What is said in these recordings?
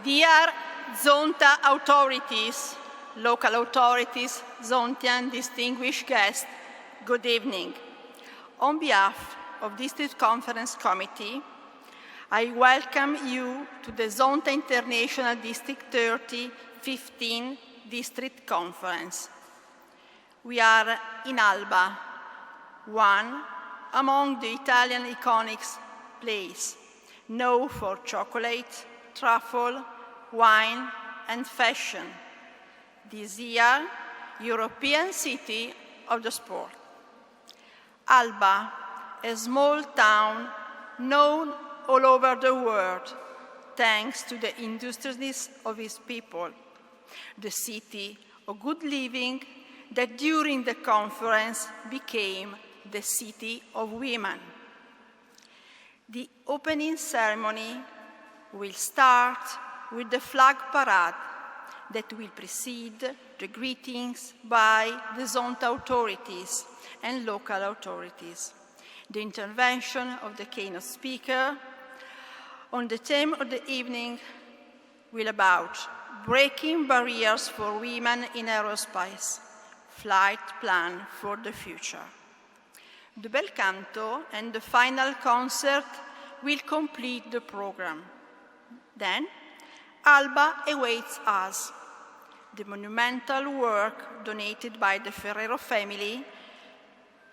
Dear Zonta authorities, local authorities, Zontian distinguished guests, good evening. On behalf of District Conference Committee, I welcome you to the Zonta International District 30 15 District Conference. We are in Alba, one among the Italian iconic places, known for chocolate, truffle, wine, and fashion. This year, European City of the Sport. Alba, a small town known all over the world, thanks to the industriousness of its people. The city of good living that during the conference became the city of women. The opening ceremony will start with the flag parade that will precede the greetings by the Zonta authorities and local authorities. The intervention of the keynote speaker on the theme of the evening will about breaking barriers for women in aerospace, flight plan for the future. The bel canto and the final concert will complete the program. Then, Alba awaits us. The monumental work donated by the Ferrero family,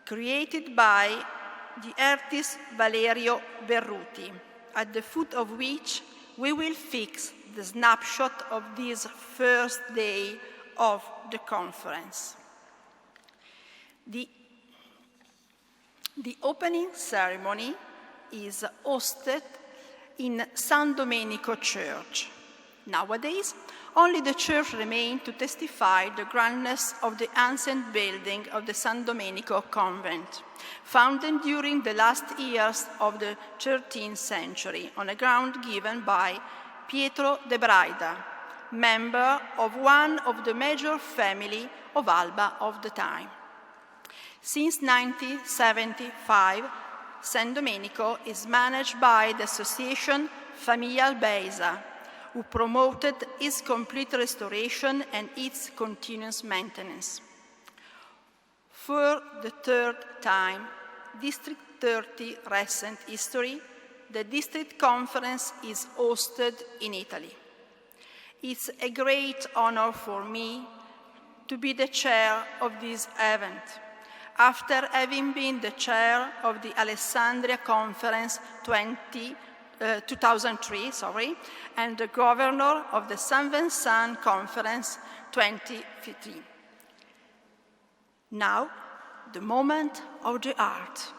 created by the artist Valerio Berruti, at the foot of which we will fix the snapshot of this first day of the conference. The opening ceremony is hosted in San Domenico Church. Nowadays, only the church remains to testify the grandness of the ancient building of the San Domenico convent, founded during the last years of the 13th century on a ground given by Pietro de Braida, member of one of the major families of Alba of the time. Since 1975, San Domenico is managed by the association Famiglia Albesa, who promoted its complete restoration and its continuous maintenance. For the third time, District 30 recent history, the District Conference is hosted in Italy. It's a great honor for me to be the chair of this event, after having been the chair of the Alessandria Conference 2003, and the governor of the San Vincent Conference 2015. Now, the moment of the art.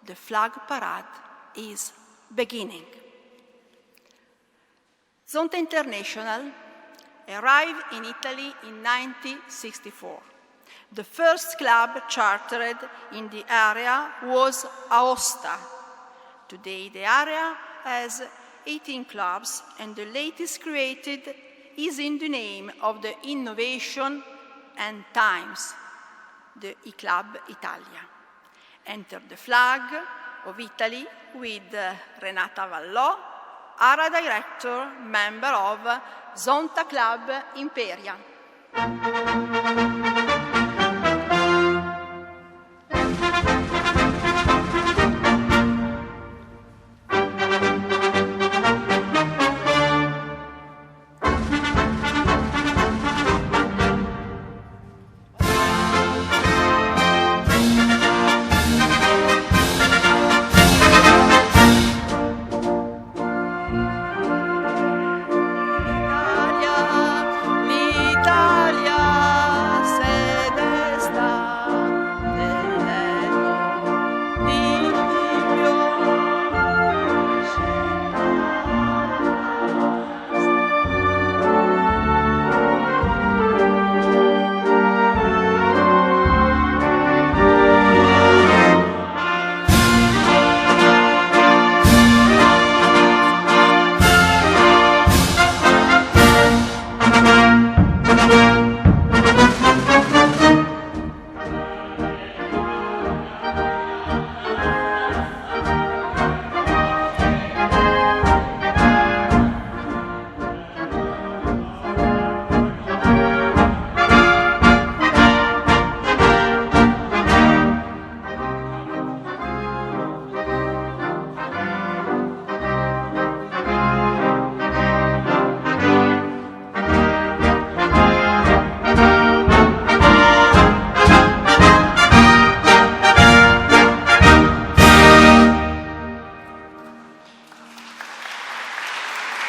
The flag parade is beginning. Zonta International arrived in Italy in 1964. The first club chartered in the area was Aosta. Today, the area has 18 clubs, and the latest created is in the name of the innovation and times, the I-Club Italia. Enter the flag of Italy with Renata Vallò, area director, member of Zonta Club Imperia. L'Italia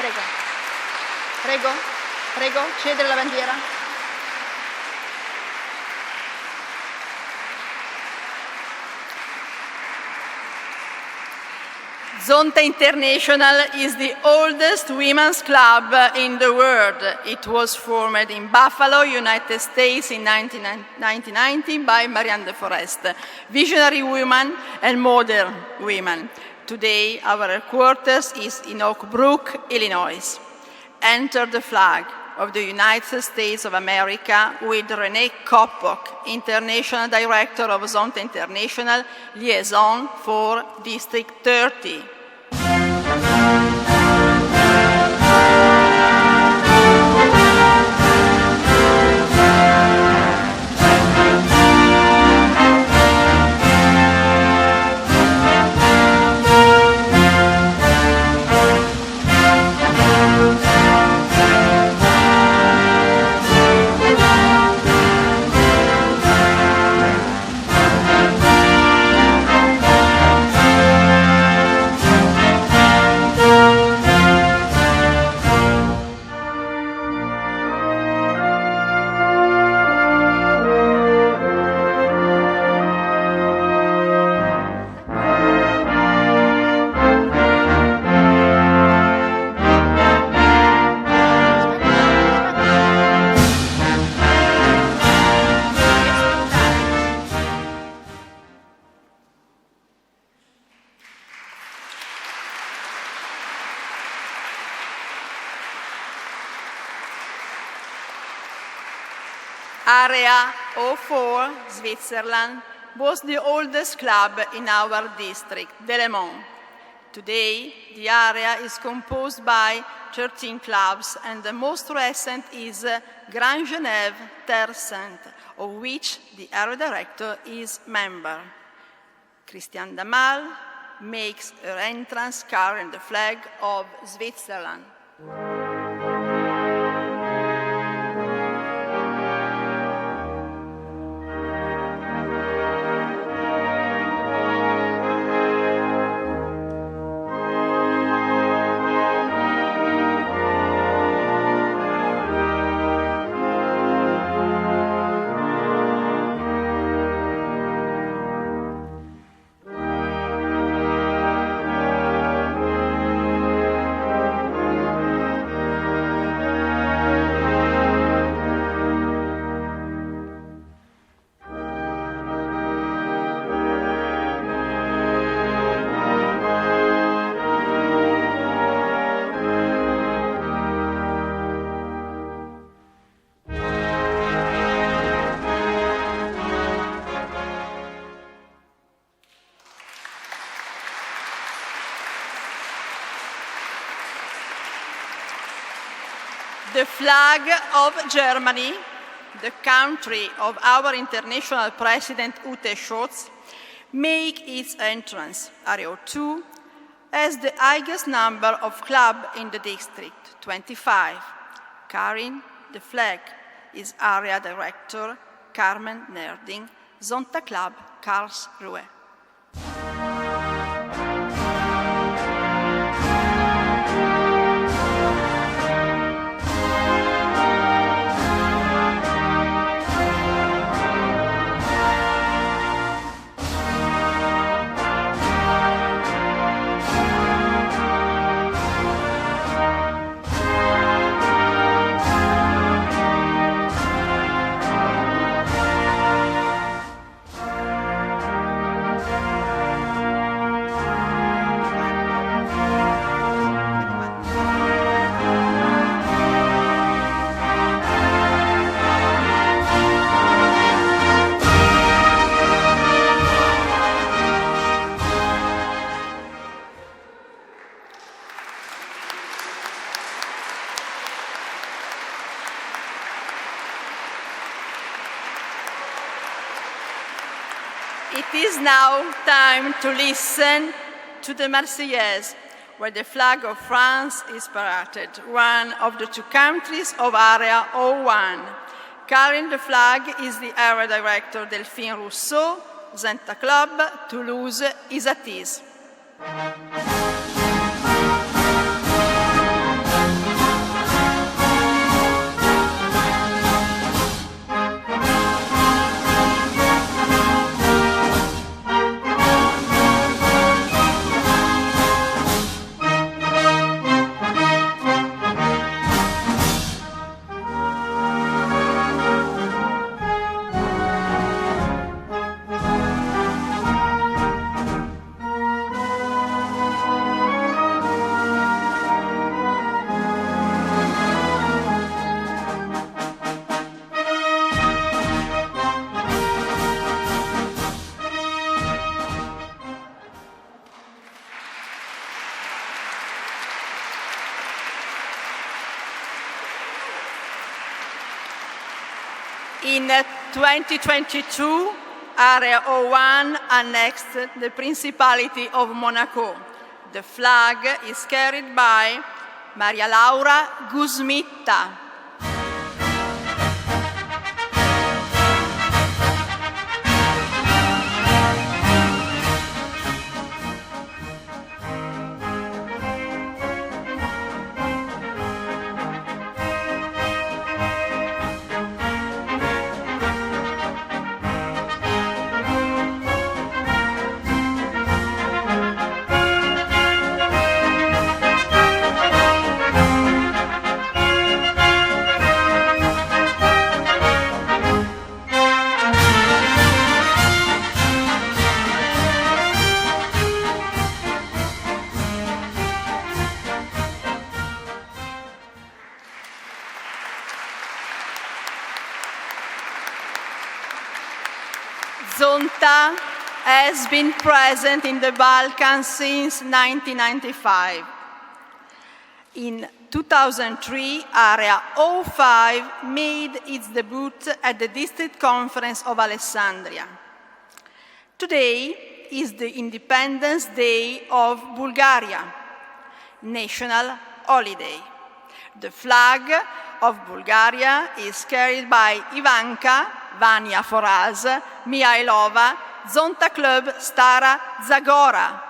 Prego. Prego, prego, cedere la bandiera. Zonta International is the oldest women's club in the world. It was formed in Buffalo, United States in 1990 by Marianne de Forest, visionary women and modern women. Today, our headquarters is in Oak Brook, Illinois. Enter the flag of the United States of America with Renee Kopok, International Director of Zonta International, Liaison for District 30. Area 04, Switzerland, was the oldest club in our district, Delemont. Today, the area is composed by 13 clubs, and the most recent is Grand Genève Terre Sainte, of which the area director is member. Christiane Damal makes her entrance carrying the flag of Switzerland. The flag of Germany, the country of our international president Ute Scholz, make its entrance, Area 2, as the highest number of clubs in the district, 25. Carrying the flag is Area Director Carmen Nerding, Zonta Club, Karlsruhe. It is now time to listen to the Marseillaise, where the flag of France is paraded, one of the two countries of Area 01. Carrying the flag is the area director Delphine Rousseau, Zonta Club, Toulouse-Isatis. In 2022, Area 01 annexed the Principality of Monaco. The flag is carried by Maria Laura Guzmitta. Zonta has been present in the Balkans since 1995. In 2003, Area 05 made its debut at the District Conference of Alessandria. Today is the Independence Day of Bulgaria, national holiday. The flag of Bulgaria is carried by Ivanka, Vania for us, Mihailova, Zonta Club Stara Zagora.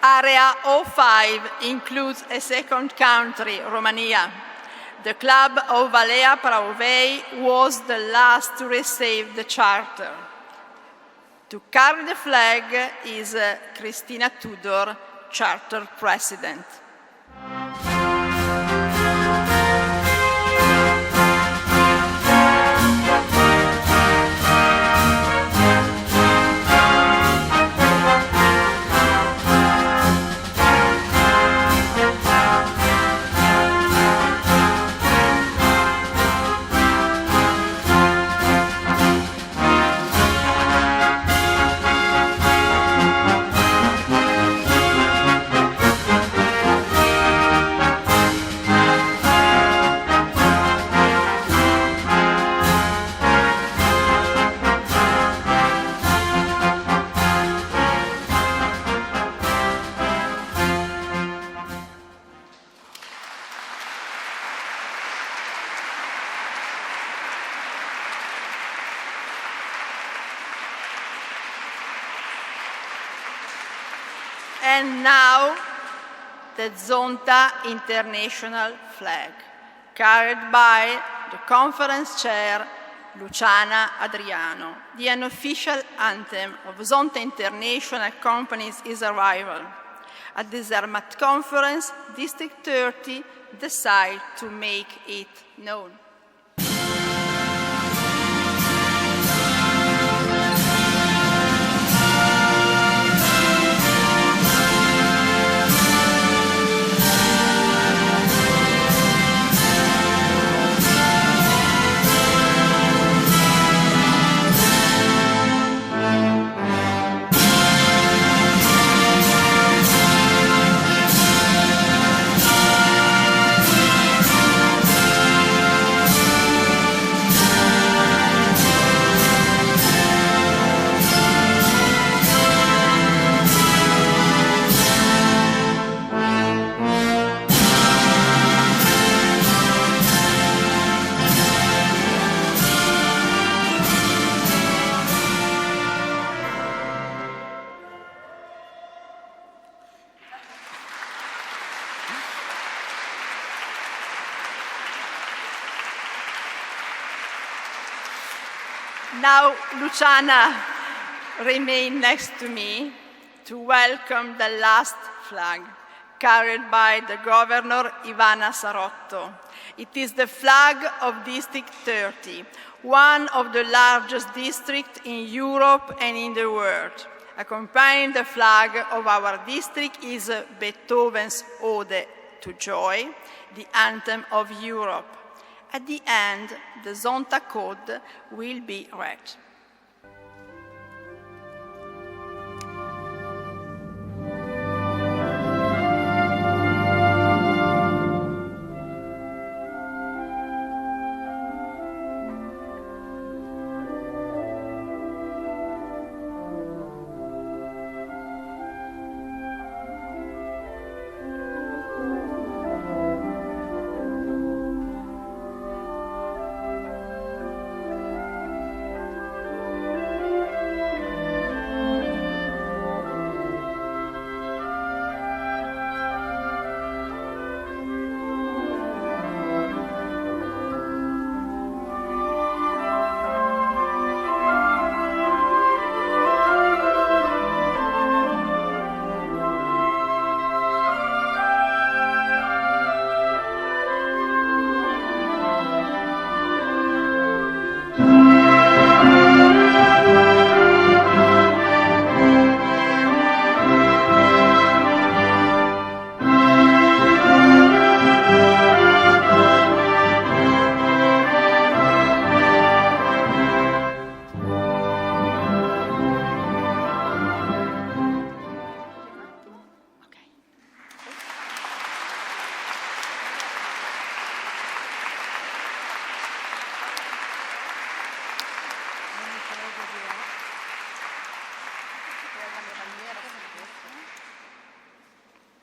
Area 05 includes a second country, Romania. The club of Valea Prahovei was the last to receive the charter. To carry the flag is Christina Tudor, charter president. And now, the Zonta International flag, carried by the conference chair, Luciana Adriano. The unofficial anthem of Zonta International accompanies his arrival. At the Zermatt conference, District 30 decided to make it known. Now, Luciana remain next to me to welcome the last flag, carried by the Governor Ivana Sarotto. It is the flag of District 30, one of the largest districts in Europe and in the world. Accompanying the flag of our district is Beethoven's Ode to Joy, the anthem of Europe. At the end, the Zonta code will be read.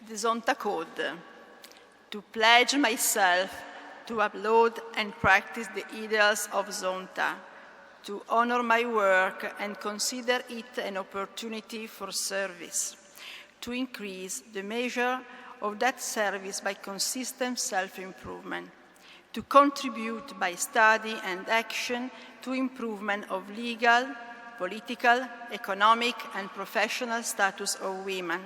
The Zonta Code, to pledge myself to uphold and practice the ideals of Zonta, to honor my work and consider it an opportunity for service, to increase the measure of that service by consistent self-improvement, to contribute by study and action to improvement of legal, political, economic, and professional status of women,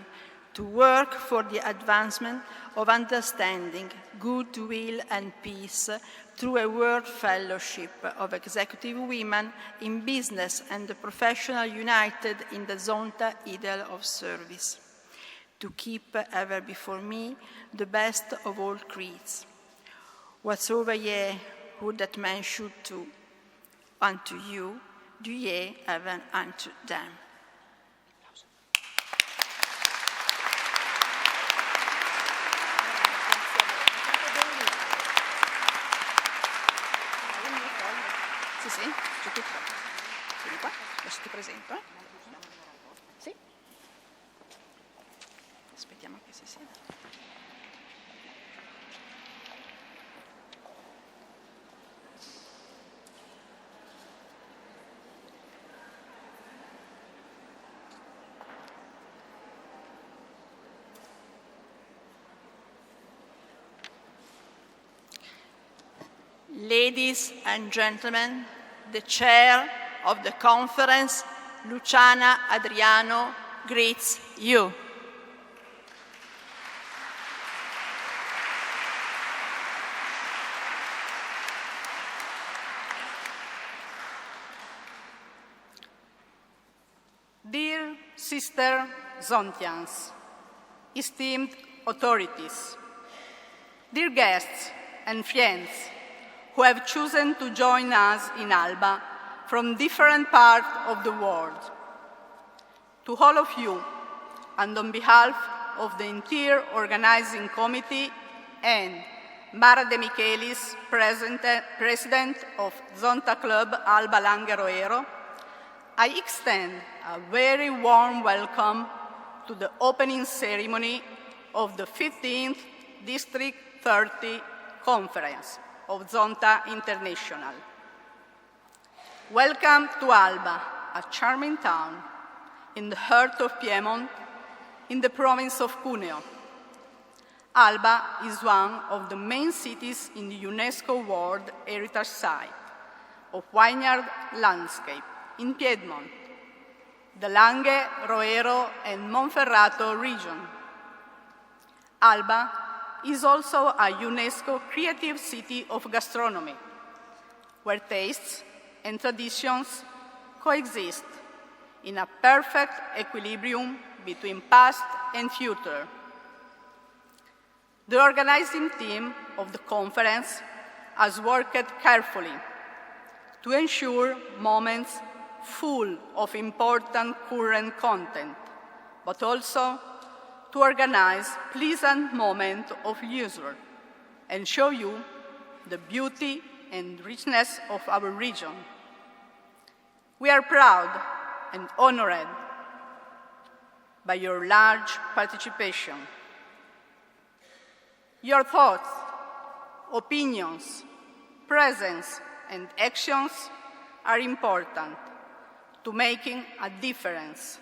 to work for the advancement of understanding, goodwill, and peace through a world fellowship of executive women in business and the professional united in the Zonta ideal of service, to keep ever before me the best of all creeds. Whatsoever ye would that men should do unto you, do ye even unto them. Sì, c'è tutto. Vieni qua, adesso ti presento. Sì. Aspettiamo che si sieda. Ladies and gentlemen, the chair of the conference, Luciana Adriano, greets you. Dear sister Zontians, esteemed authorities, dear guests and friends who have chosen to join us in Alba from different parts of the world. To all of you, and on behalf of the entire organizing committee and Mara De Michelis, President of Zonta Club Alba Langeroero, I extend a very warm welcome to the opening ceremony of the 15th District 30 Conference of Zonta International. Welcome to Alba, a charming town in the heart of Piedmont, in the province of Cuneo. Alba is one of the main cities in the UNESCO World Heritage Site, of vineyard landscape in Piedmont, the Langhe, Roero, and Monferrato region. Alba is also a UNESCO Creative City of Gastronomy, where tastes and traditions coexist in a perfect equilibrium between past and future. The organizing team of the conference has worked carefully to ensure moments full of important current content, but also to organize pleasant moments of leisure and show you the beauty and richness of our region. We are proud and honored by your large participation. Your thoughts, opinions, presence, and actions are important to making a difference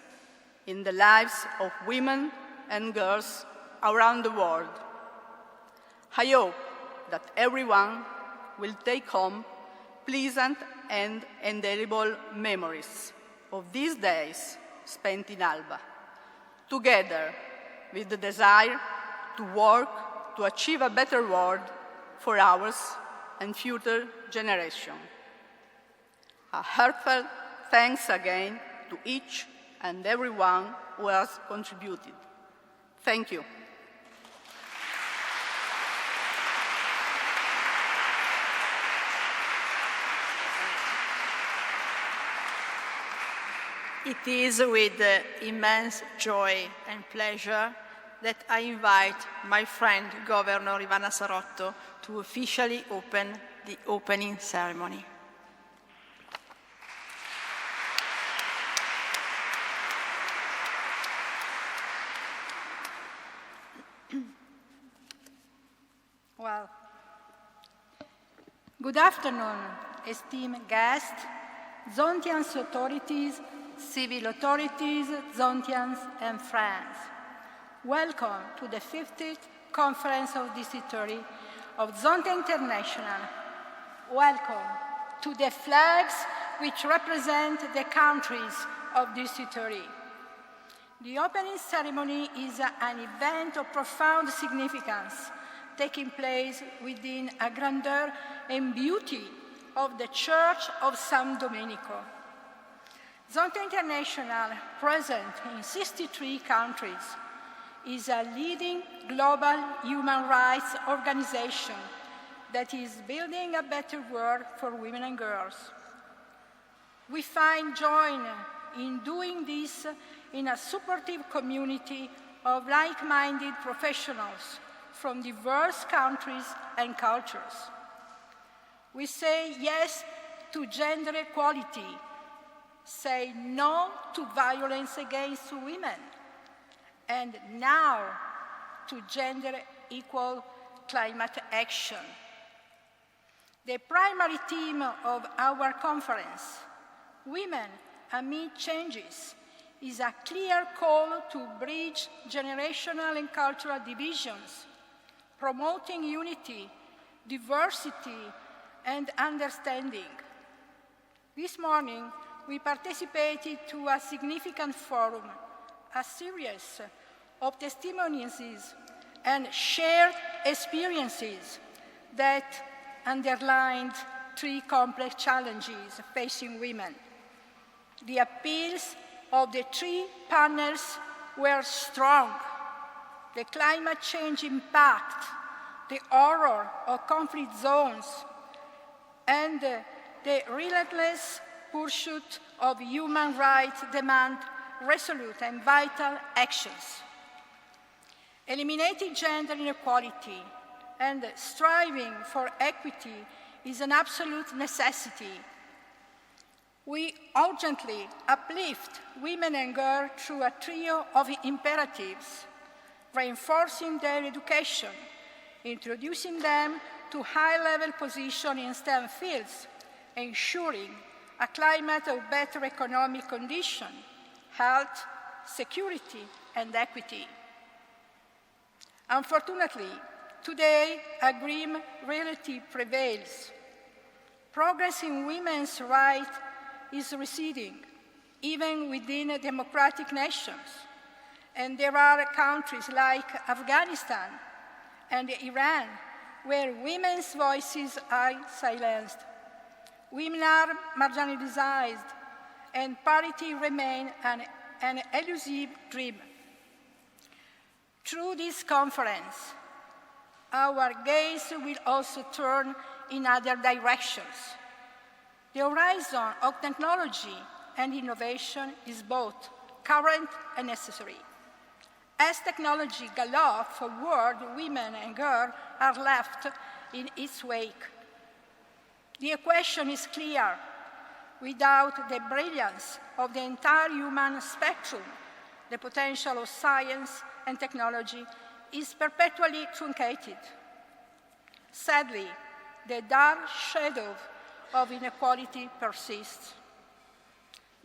in the lives of women and girls around the world. I hope that everyone will take home pleasant and indelible memories of these days spent in Alba, together with the desire to work to achieve a better world for ours and future generations. A heartfelt thanks again to each and everyone who has contributed. Thank you. It is with immense joy and pleasure that I invite my friend, Governor Ivana Sarotto, to officially open the opening ceremony. Well, good afternoon, esteemed guests, Zontians authorities, civil authorities, Zontians, and friends. Welcome to the 50th Conference of ZD30 of Zonta International. Welcome to the flags which represent the countries of ZD30. The opening ceremony is an event of profound significance, taking place within a grandeur and beauty of the Church of San Domenico. Zonta International, present in 63 countries, is a leading global human rights organization that is building a better world for women and girls. We find joy in doing this in a supportive community of like-minded professionals from diverse countries and cultures. We say yes to gender equality, say no to violence against women, and now to gender-equal climate action. The primary theme of our conference, Women Amid Changes, is a clear call to bridge generational and cultural divisions, promoting unity, diversity, and understanding. This morning, we participated to a significant forum, a series of testimonies and shared experiences that underlined three complex challenges facing women. The appeals of the three panels were strong: the climate change impact, the horror of conflict zones, and the relentless pursuit of human rights demand resolute and vital actions. Eliminating gender inequality and striving for equity is an absolute necessity. We urgently uplift women and girls through a trio of imperatives: reinforcing their education, introducing them to high-level positions in STEM fields, ensuring a climate of better economic conditions, health, security, and equity. Unfortunately, today, a grim reality prevails. progress in women's rights is receding, even within democratic nations. And there are countries like Afghanistan and Iran where women's voices are silenced. Women are marginalized, and parity remains an elusive dream. Through this conference, our gaze will also turn in other directions. The horizon of technology and innovation is both current and necessary. As technology gallops forward, women and girls are left in its wake. The equation is clear. Without the brilliance of the entire human spectrum, the potential of science and technology is perpetually truncated. Sadly, the dark shadow of inequality persists.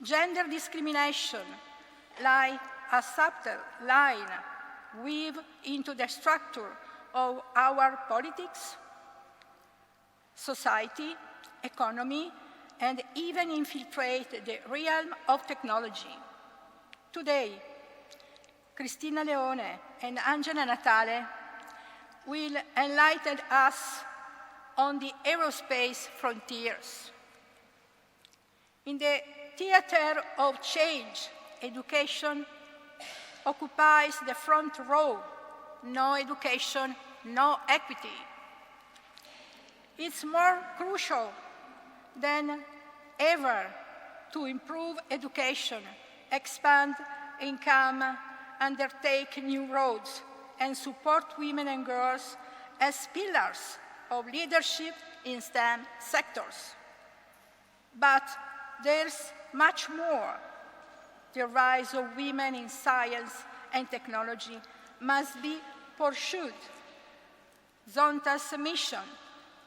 Gender discrimination, like a subtle line weave into the structure of our politics, society, economy, and even infiltrate the realm of technology. Today, Cristina Leone and Angela Natale will enlighten us on the aerospace frontiers. In the theater of change, education occupies the front row. No education, no equity. It's more crucial than ever to improve education, expand income, undertake new roads, and support women and girls as pillars of leadership in STEM sectors. But there's much more. The rise of women in science and technology must be pursued. Zonta's mission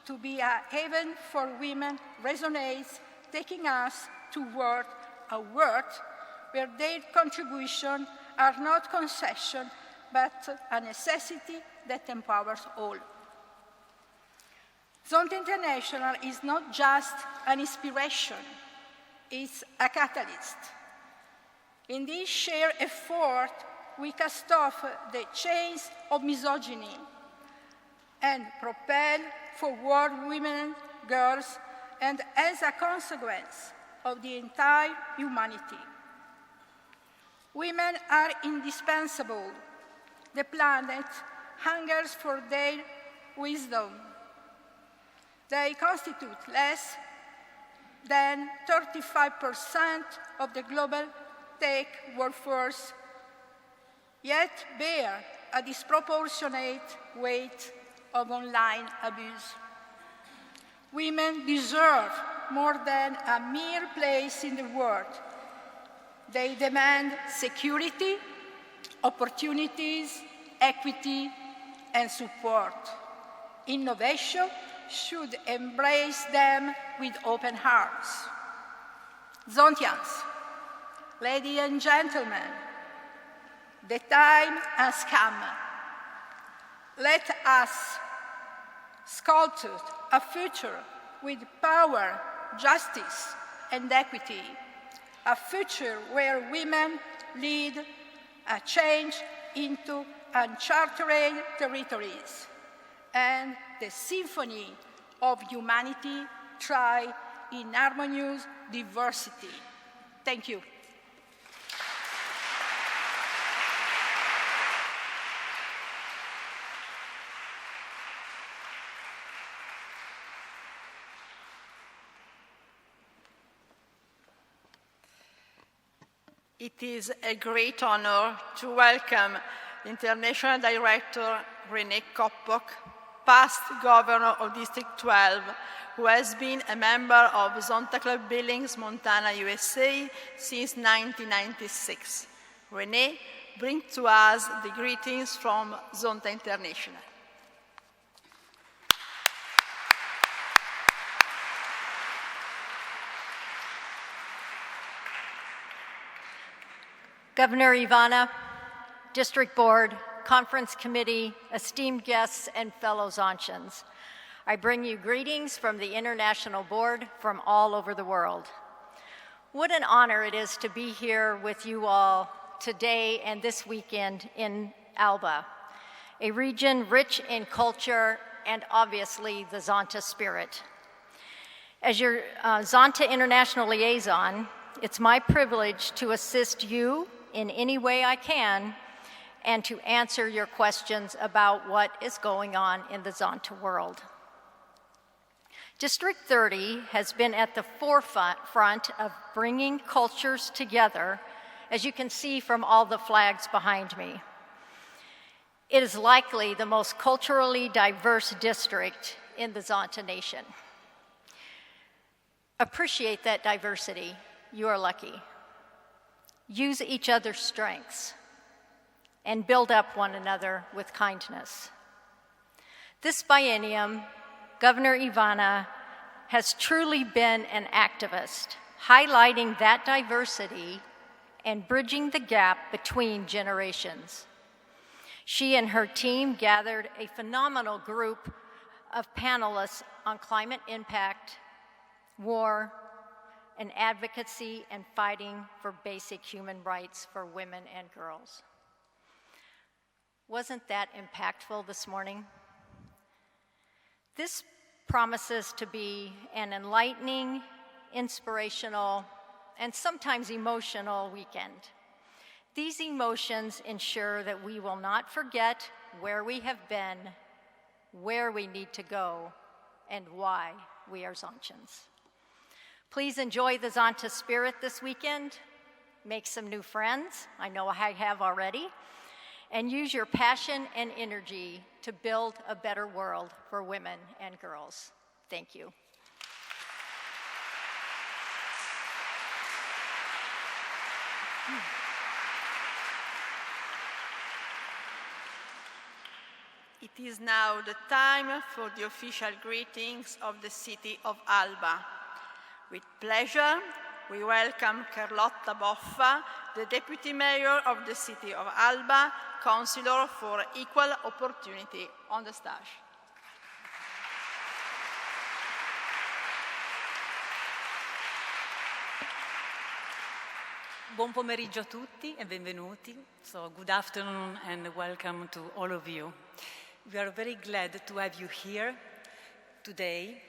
to be a haven for women resonates, taking us toward a world where their contributions are not concession, but a necessity that empowers all. Zonta International is not just an inspiration, it's a catalyst. In this shared effort, we cast off the chains of misogyny and propel forward women, girls, and as a consequence of the entire humanity. Women are indispensable. The planet hungers for their wisdom. They constitute less than 35% of the global tech workforce, yet bear a disproportionate weight of online abuse. Women deserve more than a mere place in the world. They demand security, opportunities, equity, and support. Innovation should embrace them with open hearts. Zontians, ladies and gentlemen, the time has come. Let us sculpt a future with power, justice, and equity. A future where women lead a change into uncharted territories, and the symphony of humanity thrive in harmonious diversity. Thank you. It is a great honor to welcome International Director René Koppok, past Governor of District 12, who has been a member of Zonta Club Billings, Montana, USA since 1996. René, bring to us the greetings from Zonta International. Governor Ivana, District Board, Conference Committee, esteemed guests, and fellow Zontians. I bring you greetings from the International Board from all over the world. What an honor it is to be here with you all today and this weekend in Alba, a region rich in culture and obviously the Zonta spirit. As your Zonta International Liaison, it's my privilege to assist you in any way I can and to answer your questions about what is going on in the Zonta world. District 30 has been at the forefront of bringing cultures together, as you can see from all the flags behind me. It is likely the most culturally diverse district in the Zonta Nation. Appreciate that diversity. You are lucky. Use each other's strengths and build up one another with kindness. This biennium, Governor Ivana has truly been an activist, highlighting that diversity and bridging the gap between generations. She and her team gathered a phenomenal group of panelists on climate impact, war, and advocacy and fighting for basic human rights for women and girls. Wasn't that impactful this morning? This promises to be an enlightening, inspirational, and sometimes emotional weekend. These emotions ensure that we will not forget where we have been, where we need to go, and why we are Zontans. Please enjoy the Zonta spirit this weekend. Make some new friends. I know I have already. And use your passion and energy to build a better world for women and girls. Thank you. It is now the time for the official greetings of the city of Alba. With pleasure, we welcome Carlotta Boffa, the Deputy Mayor of the city of Alba, Councillor for Equal Opportunity, on the stage. Buon pomeriggio a tutti e benvenuti. So good afternoon and welcome to all of you. We are very glad to have you here today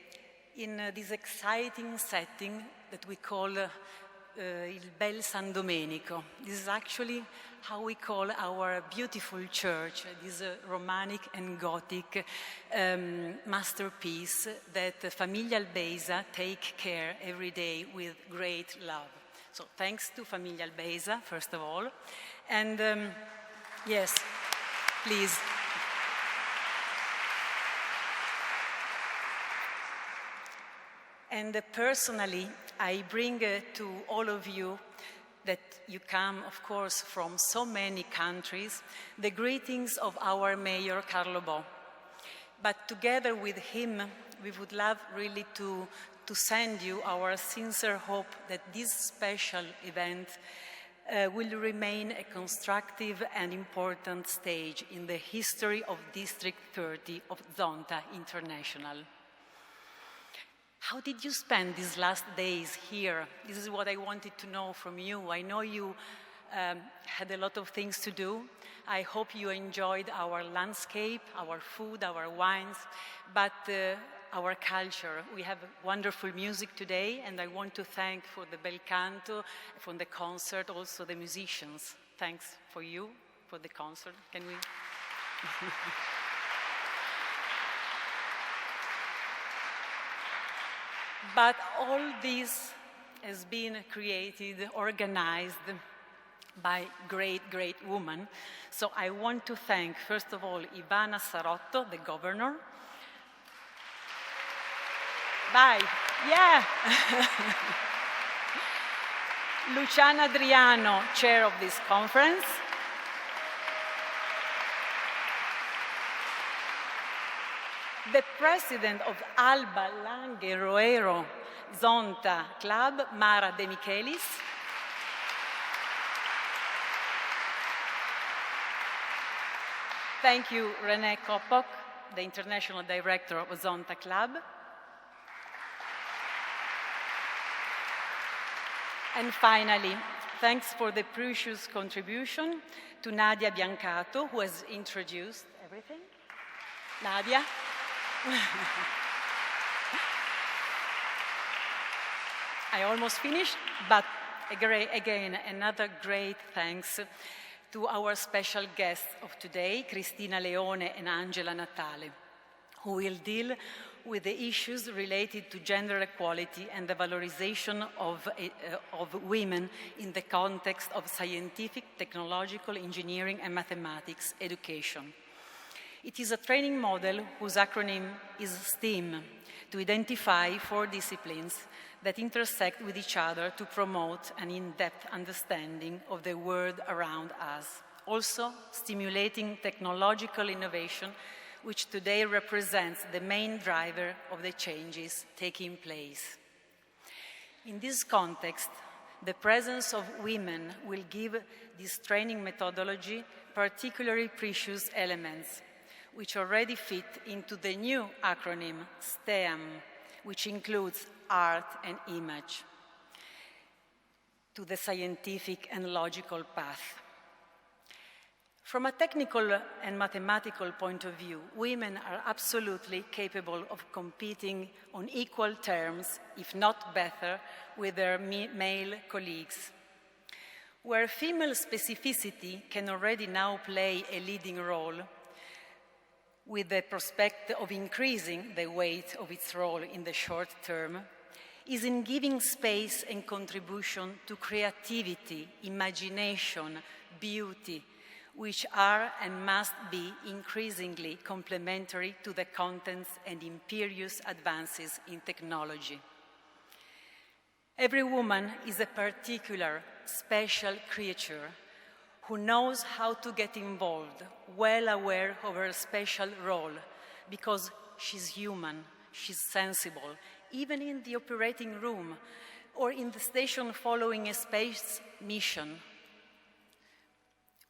in this exciting setting that we call Il Bel San Domenico. This is actually how we call our beautiful church, this Romanic and Gothic masterpiece that Famiglia Albesa take care every day with great love. So thanks to Famiglia Albesa, first of all. And yes, please. And personally, I bring to all of you that you come, of course, from so many countries, the greetings of our Mayor, Carlo Bo. But together with him, we would love really to send you our sincere hope that this special event will remain a constructive and important stage in the history of District 30 of Zonta International. How did you spend these last days here? This is what I wanted to know from you. I know you had a lot of things to do. I hope you enjoyed our landscape, our food, our wines, but our culture. We have wonderful music today, and I want to thank for the bel canto, for the concert, also the musicians. Thanks for you, for the concert. Can we? But all this has been created, organized by great, great women. So I want to thank, first of all, Ivana Sarotto, the governor. Bye. Yeah. Luciana Adriano, chair of this conference. The president of Alba, Langhe, Roero, Zonta Club, Mara De Michelis. Thank you, René Kopok, the International Director of Zonta Club. And finally, thanks for the precious contribution to Nadia Biancato, who has introduced everything. Nadia. I almost finished, but again, another great thanks to our special guests of today, Cristina Leone and Angela Natale, who will deal with the issues related to gender equality and the valorization of women in the context of scientific, technological, engineering, and mathematics education. It is a training model whose acronym is STEAM, to identify 4 disciplines that intersect with each other to promote an in-depth understanding of the world around us. Also, stimulating technological innovation, which today represents the main driver of the changes taking place. In this context, the presence of women will give this training methodology particularly precious elements, which already fit into the new acronym STEM, which includes art and image, to the scientific and logical path. From a technical and mathematical point of view, women are absolutely capable of competing on equal terms, if not better, with their male colleagues. Where female specificity can already now play a leading role, with the prospect of increasing the weight of its role in the short term, is in giving space and contribution to creativity, imagination, beauty, which are and must be increasingly complementary to the contents and imperious advances in technology. Every woman is a particular, special creature who knows how to get involved, well aware of her special role, because she's human, she's sensible, even in the operating room or in the station following a space mission.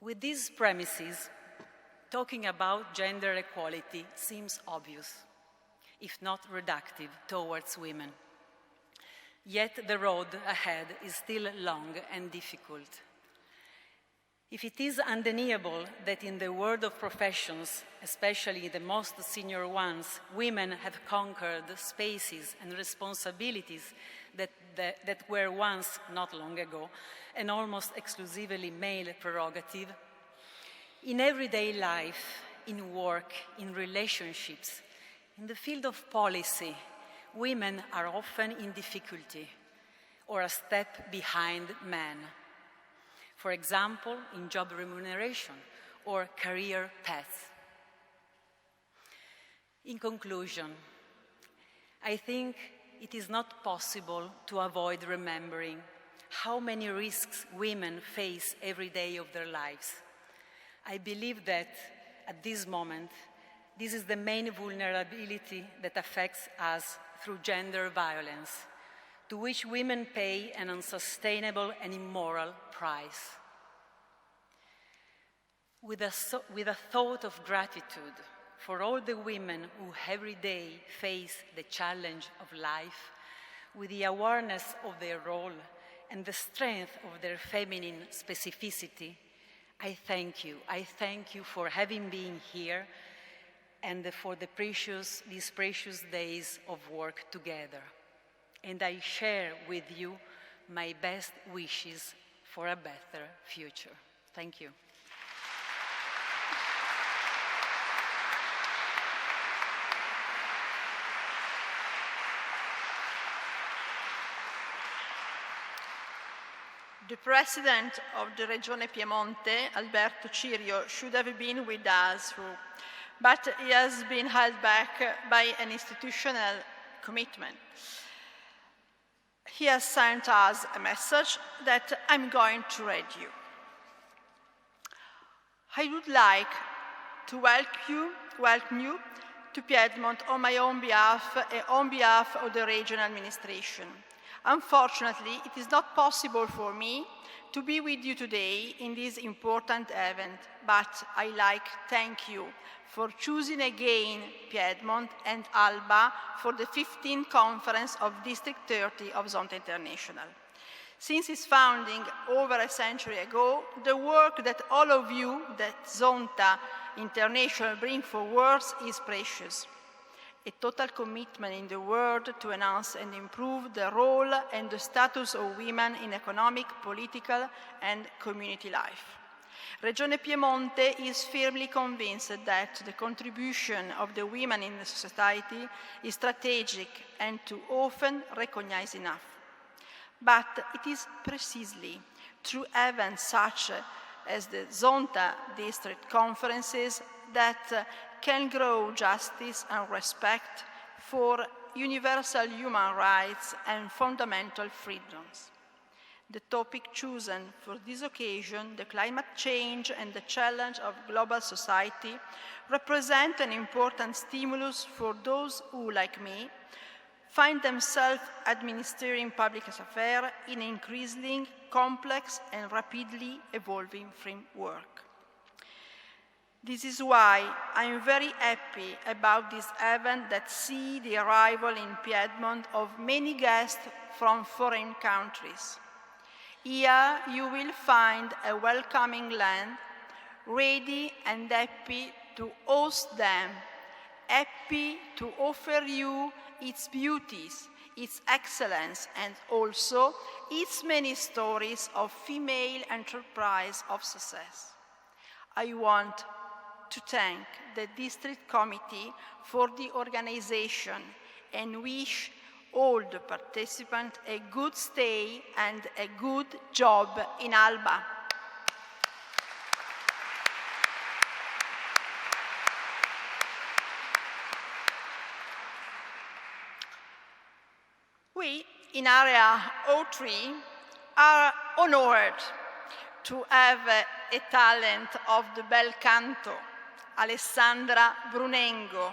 With these premises, talking about gender equality seems obvious, if not reductive, towards women. Yet the road ahead is still long and difficult. If it is undeniable that in the world of professions, especially the most senior ones, women have conquered spaces and responsibilities that were once, not long ago, an almost exclusively male prerogative, in everyday life, in work, in relationships, in the field of policy, women are often in difficulty or a step behind men. For example, in job remuneration or career paths. In conclusion, I think it is not possible to avoid remembering how many risks women face every day of their lives. I believe that, at this moment, this is the main vulnerability that affects us through gender violence, to which women pay an unsustainable and immoral price. With a thought of gratitude for all the women who every day face the challenge of life, with the awareness of their role and the strength of their feminine specificity, I thank you. I thank you for having been here and for these precious days of work together. And I share with you my best wishes for a better future. Thank you. The President of the Regione Piemonte, Alberto Cirio, should have been with us, but he has been held back by an institutional commitment. He has sent us a message that I'm going to read you. I would like to welcome you to Piedmont on my own behalf and on behalf of the regional administration. Unfortunately, it is not possible for me to be with you today in this important event, but I thank you for choosing again Piedmont and Alba for the 15th conference of District 30 of Zonta International. Since its founding over a century ago, the work that all of you that Zonta International bring forward is precious. A total commitment in the world to enhance and improve the role and the status of women in economic, political, and community life. Regione Piemonte is firmly convinced that the contribution of the women in the society is strategic and too often recognized enough. But it is precisely through events such as the Zonta District Conferences that can grow justice and respect for universal human rights and fundamental freedoms. The topic chosen for this occasion, the climate change and the challenge of global society, represent an important stimulus for those who, like me, find themselves administering public affairs in an increasingly complex and rapidly evolving framework. This is why I am very happy about this event that sees the arrival in Piedmont of many guests from foreign countries. Here you will find a welcoming land, ready and happy to host them, happy to offer you its beauties, its excellence, and also its many stories of female enterprise of success. I want to thank the District Committee for the organization and wish all the participants a good stay and a good job in Alba. We, in Area 03, are honored to have a talent of the bel canto, Alessandra Brunengo,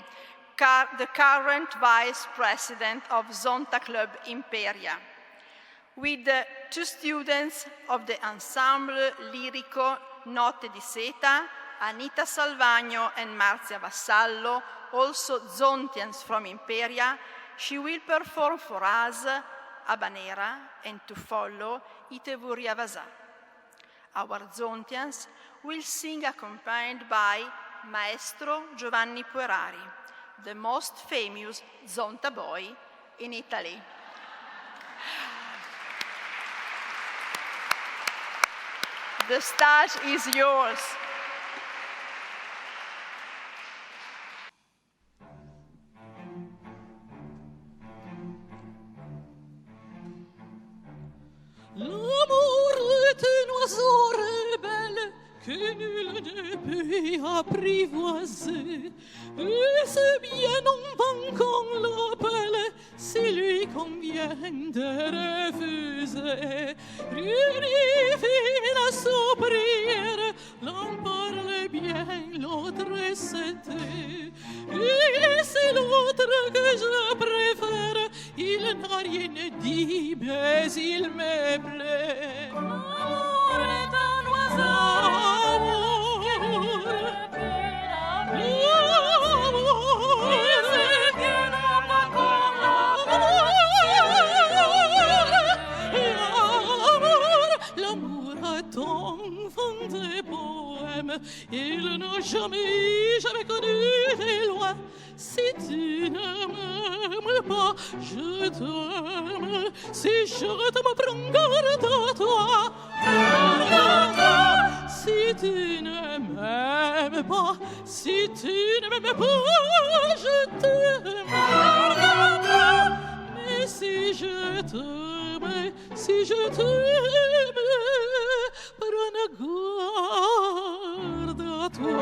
the current Vice President of Zonta Club Imperia, with two students of the Ensemble Lirico Notte di Seta, Anita Salvagno and Marzia Vassallo, also Zontians from Imperia. She will perform for us Habanera and to follow Itevuria Vasa. Our Zontians will sing accompanied by Maestro Giovanni Puerari, the most famous Zonta boy in Italy. The stage is yours. L'amour est un oiseau rebelle que nul ne peut apprivoiser. Et c'est bien longtemps qu'on l'appelle, s'il lui convient de refuser. Unifie la sobrière, l'un parle bien, l'autre c'était. Et c'est l'autre que je préfère, il n'a rien dit, mais il me plaît. L'amour est un oiseau. L'amour est enfant des poèmes, il n'a jamais connu des lois. Si tu ne m'aimes pas, je t'aime. Si je t'aime, prends garde à toi. Si tu ne m'aimes pas, si tu ne m'aimes pas, je t'aime. Mais si je t'aime, prends garde à toi.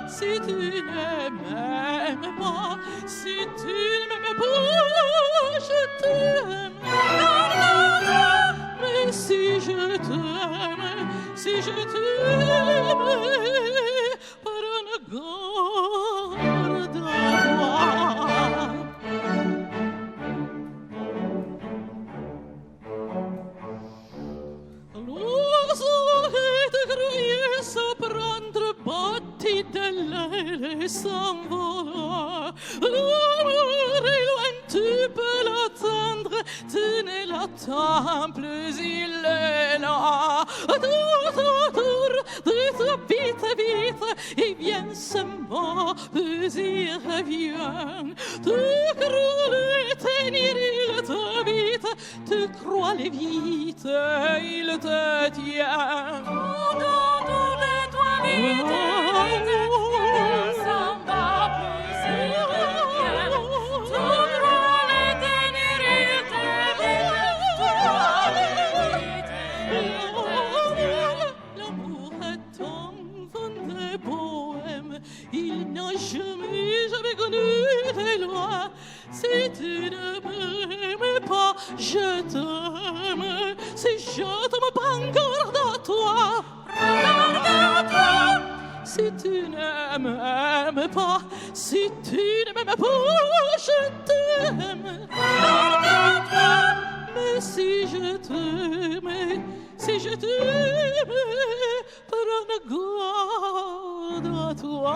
Si tu ne m'aimes m'aimes pas, si tu ne m'aimes pas, je t'aime. Mais si je t'aime, si je t'aime, prends garde à toi. L'oiseau croyait se prendre bâti d'elle et s'envola. L'amour est loin, tu peux l'attendre, tu ne l'attends plus, il est là. Tout autour de toi, vite, vite, il vient se mort, puis il revient. Tu crois le tenir, il t'habite, tu crois le vite, il te tient. Tout autour de toi, vite, vite, il s'en va, puis il revient. Tu crois le tenir, il t'habite, tu crois le vite, il te tient. L'amour est un vent de bohème, il n'a jamais connu des lois. Si tu ne m'aimes pas, je t'aime. Si je t'aime pas, garde à toi. Regarde à toi. Si tu ne m'aimes pas, si tu ne m'aimes pas, je t'aime. Regarde à toi. Mais si je t'aime, si je t'aime, prends garde à toi.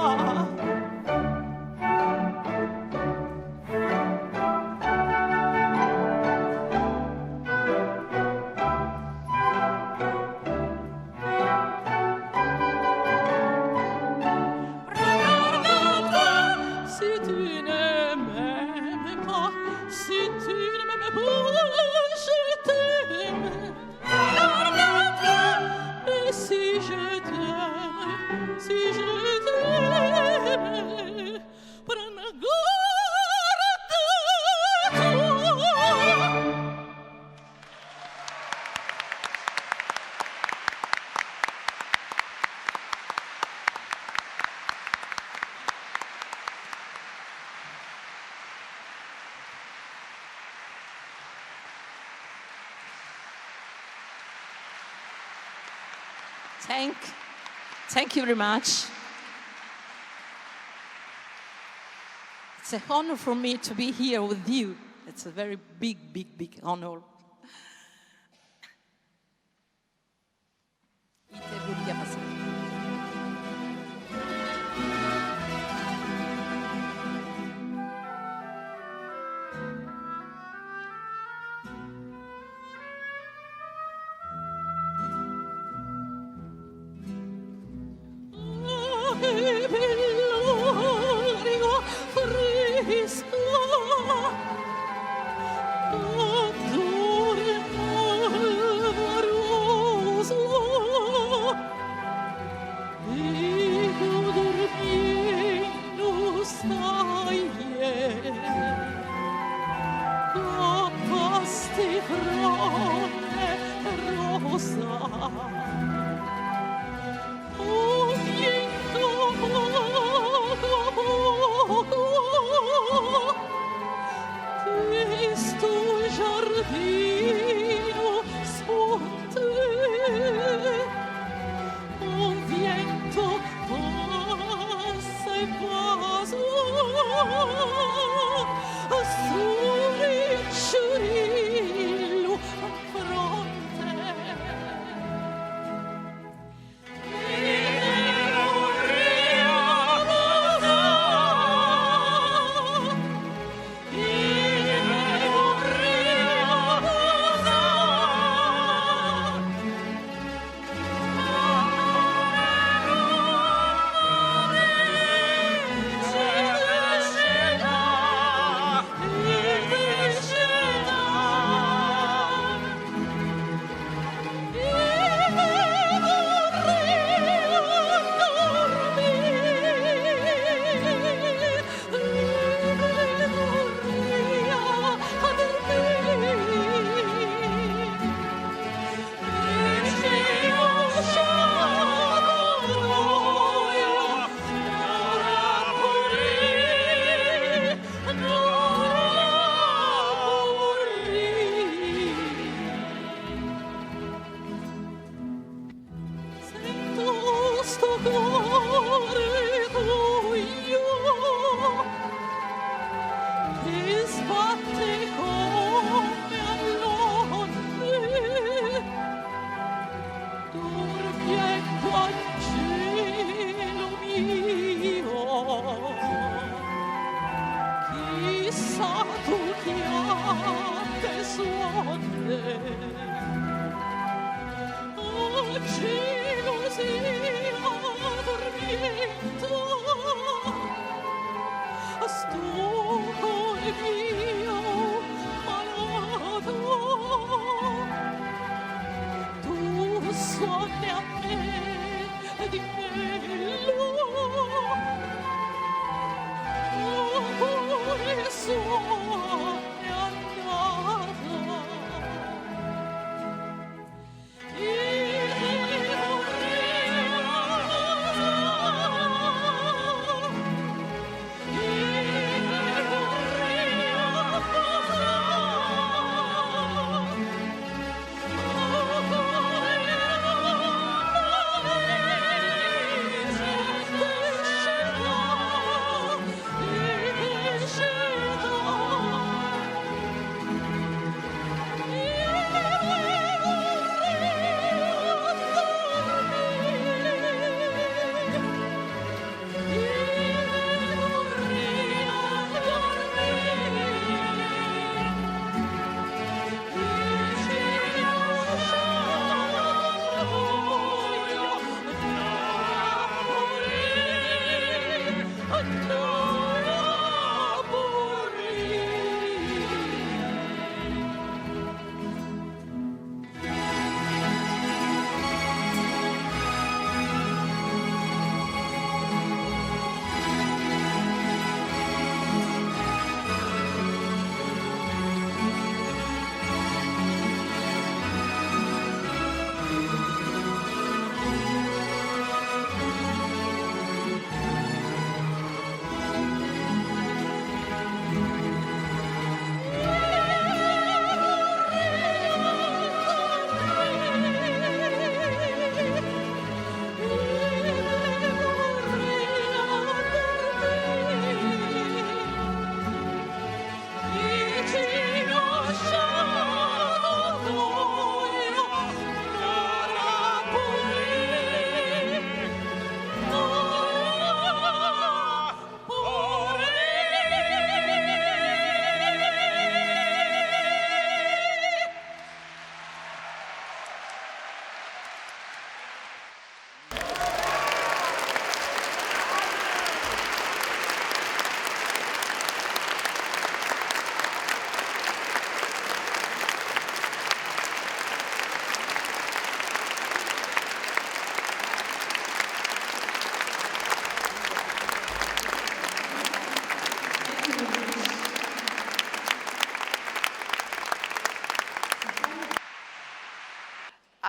Thank you very much. It's an honor for me to be here with you. It's a very big honor.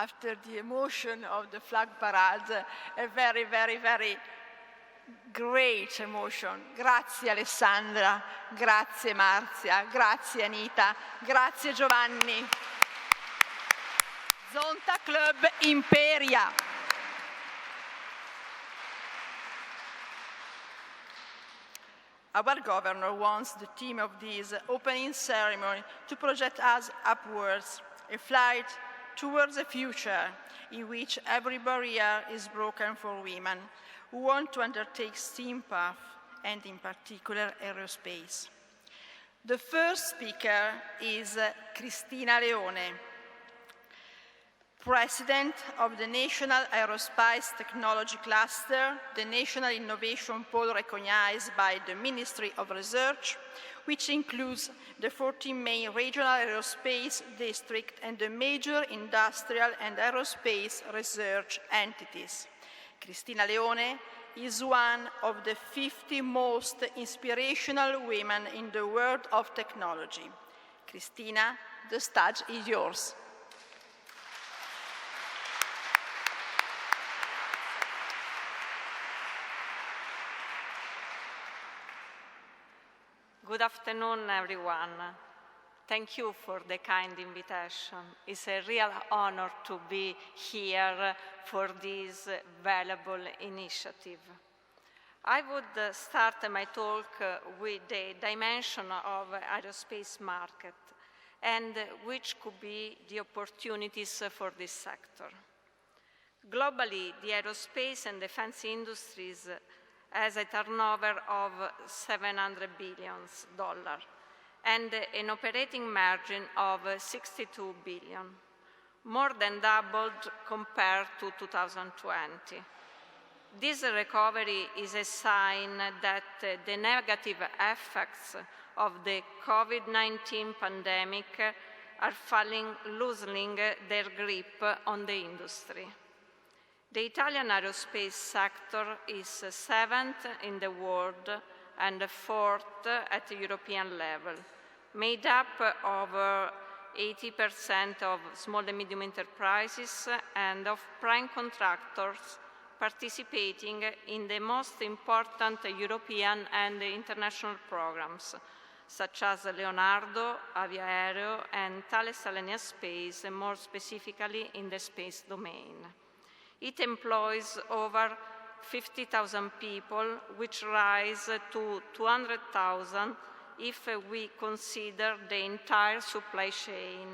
After the emotion of the flag parade, a very, very, very great emotion. Grazie Alessandra, grazie Marzia, grazie Anita, grazie Giovanni. Zonta Club Imperia. Our governor wants the theme of this opening ceremony to project us upwards, a flight towards a future in which every barrier is broken for women who want to undertake STEAM path and in particular aerospace. The first speaker is Cristina Leone, President of the National Aerospace Technology Cluster, the National Innovation Pole recognized by the Ministry of Research, which includes the 14 main regional aerospace districts and the major industrial and aerospace research entities. Cristina Leone is one of the 50 most inspirational women in the world of technology. Cristina, the stage is yours. Good afternoon, everyone. Thank you for the kind invitation. It's a real honor to be here for this valuable initiative. I would start my talk with the dimension of aerospace market and which could be the opportunities for this sector. Globally, the aerospace and defense industries has a turnover of $700 billion and an operating margin of $62 billion, more than doubled compared to 2020. This recovery is a sign that the negative effects of the COVID-19 pandemic are loosening their grip on the industry. The Italian aerospace sector is 7th in the world and 4th at the European level, made up of 80% of small and medium enterprises and of prime contractors participating in the most important European and international programs, such as Leonardo, Aviaereo, and Thales Alenia Space, more specifically in the space domain. It employs over 50,000 people, which rise to 200,000 if we consider the entire supply chain,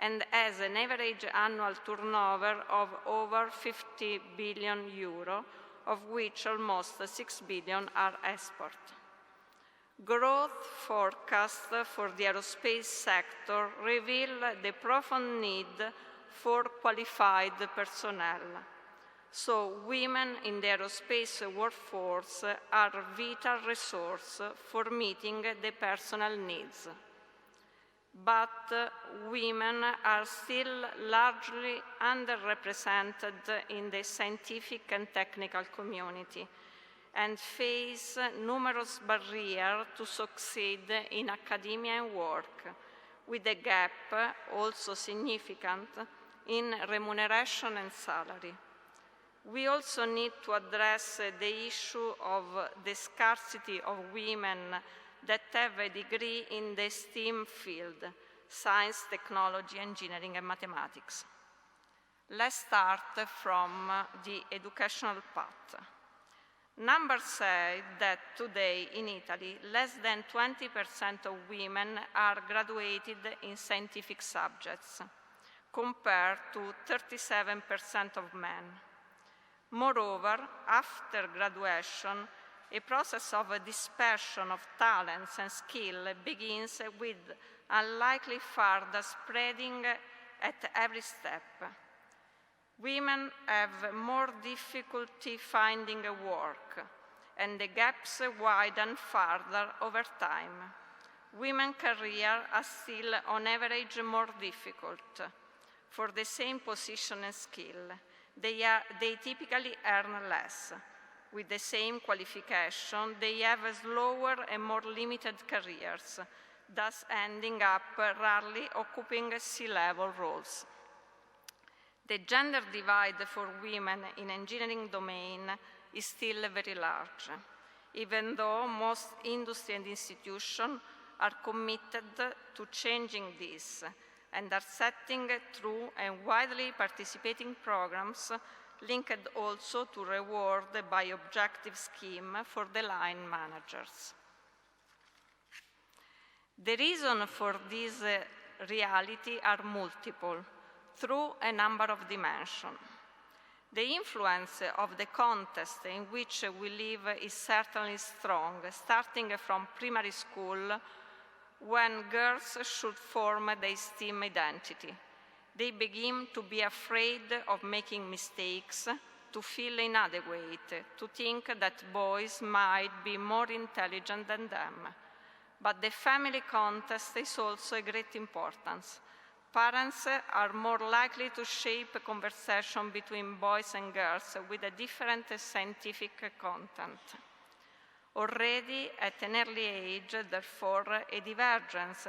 and has an average annual turnover of over 50 billion euro, of which almost 6 billion are export. Growth forecasts for the aerospace sector reveal the profound need for qualified personnel. So women in the aerospace workforce are a vital resource for meeting the personnel needs. But women are still largely underrepresented in the scientific and technical community and face numerous barriers to succeed in academia and work, with a gap also significant in remuneration and salary. We also need to address the issue of the scarcity of women that have a degree in the STEAM field, science, technology, engineering, and mathematics. Let's start from the educational path. Numbers say that today in Italy, less than 20% of women are graduated in scientific subjects, compared to 37% of men. Moreover, after graduation, a process of dispersion of talents and skill begins with unlikely further spreading at every step. Women have more difficulty finding a work, and the gaps widen further over time. Women's careers are still on average more difficult. For the same position and skill, they typically earn less. With the same qualification, they have slower and more limited careers, thus ending up rarely occupying C-level roles. The gender divide for women in engineering domain is still very large, even though most industry and institutions are committed to changing this and are setting through and widely participating programs linked also to reward by objective scheme for the line managers. The reasons for this reality are multiple, through a number of dimensions. The influence of the context in which we live is certainly strong, starting from primary school, when girls should form their STEAM identity. They begin to be afraid of making mistakes, to feel inadequate, to think that boys might be more intelligent than them. But the family context is also a great importance. Parents are more likely to shape a conversation between boys and girls with a different scientific content. Already at an early age, therefore, a divergence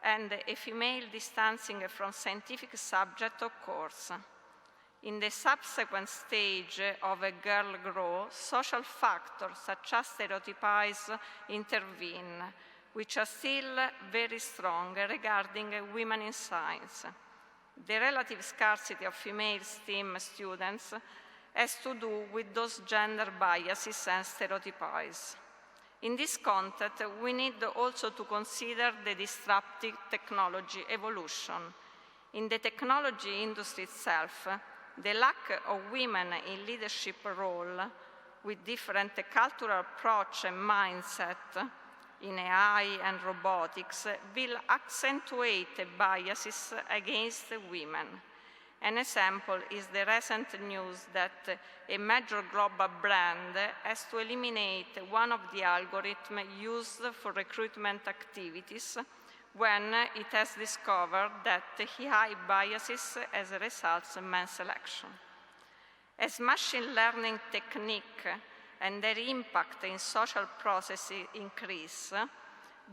and a female distancing from scientific subject occurs. In the subsequent stage of a girl growth, social factors such as stereotypes intervene, which are still very strong regarding women in science. The relative scarcity of female STEM students has to do with those gender biases and stereotypes. In this context, we need also to consider the disruptive technology evolution. In the technology industry itself, the lack of women in leadership role with different cultural approach and mindset in AI and robotics will accentuate biases against women An example is the recent news that a major global brand has to eliminate one of the algorithms used for recruitment activities when it has discovered that AI biases as a result of men's selection. As machine learning technique and their impact in social processes increase,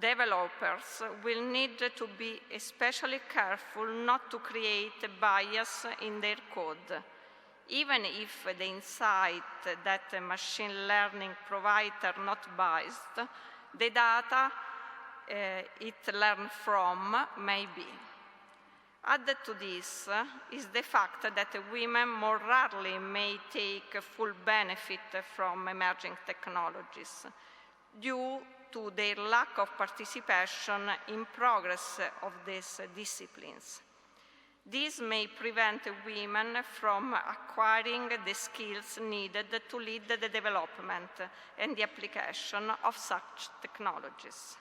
developers will need to be especially careful not to create bias in their code, even if the insight that machine learning provides are not biased, the data it learns from may be. Added to this is the fact that women more rarely may take full benefit from emerging technologies due to their lack of participation in progress of these disciplines. This may prevent women from acquiring the skills needed to lead the development and the application of such technologies.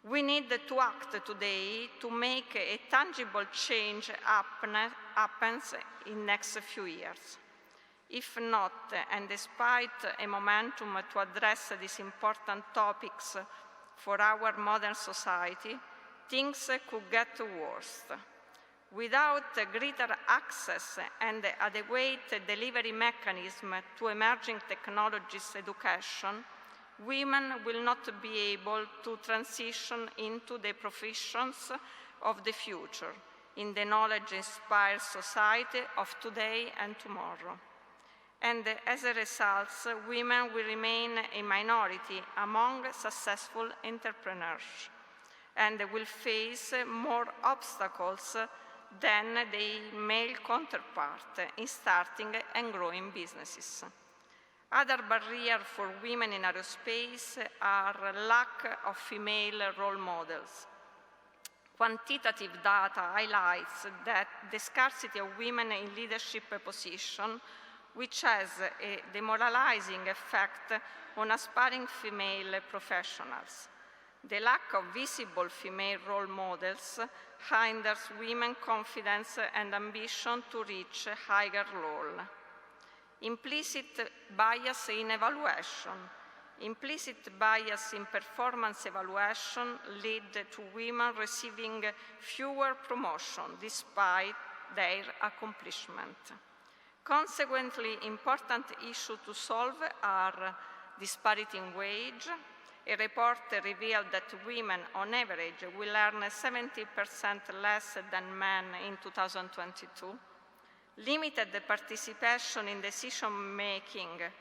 We need to act today to make a tangible change happens in the next few years. If not, and despite a momentum to address these important topics for our modern society, things could get worse. Without greater access and adequate delivery mechanism to emerging technologies education, women will not be able to transition into the professions of the future in the knowledge-inspired society of today and tomorrow. And as a result, women will remain a minority among successful entrepreneurs and will face more obstacles than their male counterpart in starting and growing businesses. Other barriers for women in aerospace are lack of female role models. Quantitative data highlights that the scarcity of women in leadership positions, which has a demoralizing effect on aspiring female professionals. The lack of visible female role models hinders women's confidence and ambition to reach a higher role. Implicit bias in evaluation. Implicit bias in performance evaluation lead to women receiving fewer promotions despite their accomplishment. Consequently, important issues to solve are disparity in wage. A report revealed that women, on average, will earn 70% less than men in 2022. Limited participation in decision-making.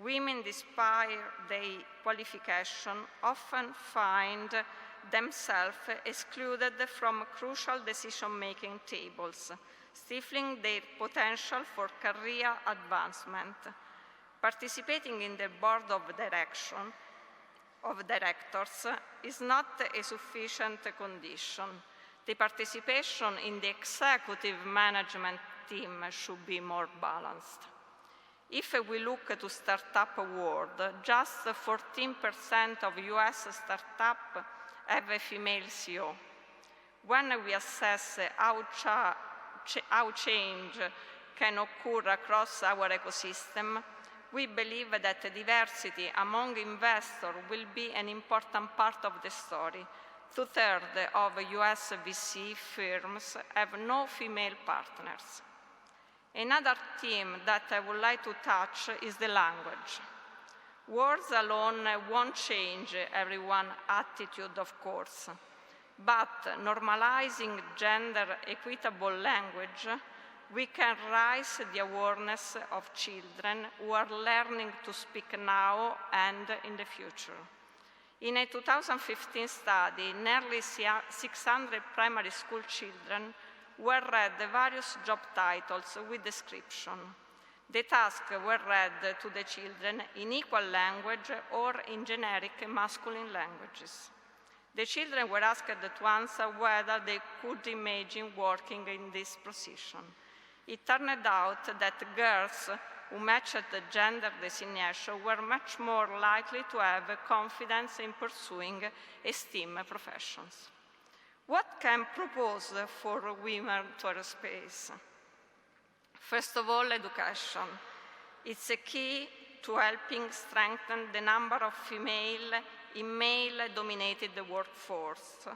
Women, despite their qualification, often find themselves excluded from crucial decision-making tables, stifling their potential for career advancement. Participating in the board of directors is not a sufficient condition. The participation in the executive management team should be more balanced. If we look to startup world, just 14% of US startups have a female CEO. When we assess how change can occur across our ecosystem, we believe that diversity among investors will be an important part of the story. 2/3 of US VC firms have no female partners. Another theme that I would like to touch is the language. Words alone won't change everyone's attitude, of course, but normalizing gender equitable language, we can raise the awareness of children who are learning to speak now and in the future. In a 2015 study, nearly 600 primary school children were read various job titles with description. The tasks were read to the children in equal language or in generic masculine languages. The children were asked to answer whether they could imagine working in this position. It turned out that girls who matched the gender designation were much more likely to have confidence in pursuing STEM professions. What can propose for women to aerospace? First of all, education. It's a key to helping strengthen the number of female in male-dominated workforce,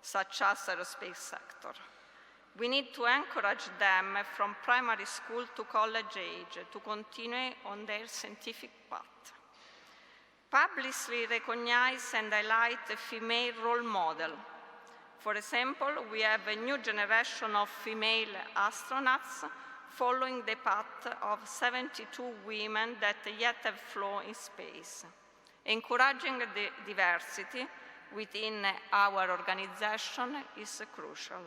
such as aerospace sector. We need to encourage them from primary school to college age to continue on their scientific path. Publicly recognize and highlight a female role model. For example, we have a new generation of female astronauts following the path of 72 women that yet have flown in space. Encouraging the diversity within our organization is crucial.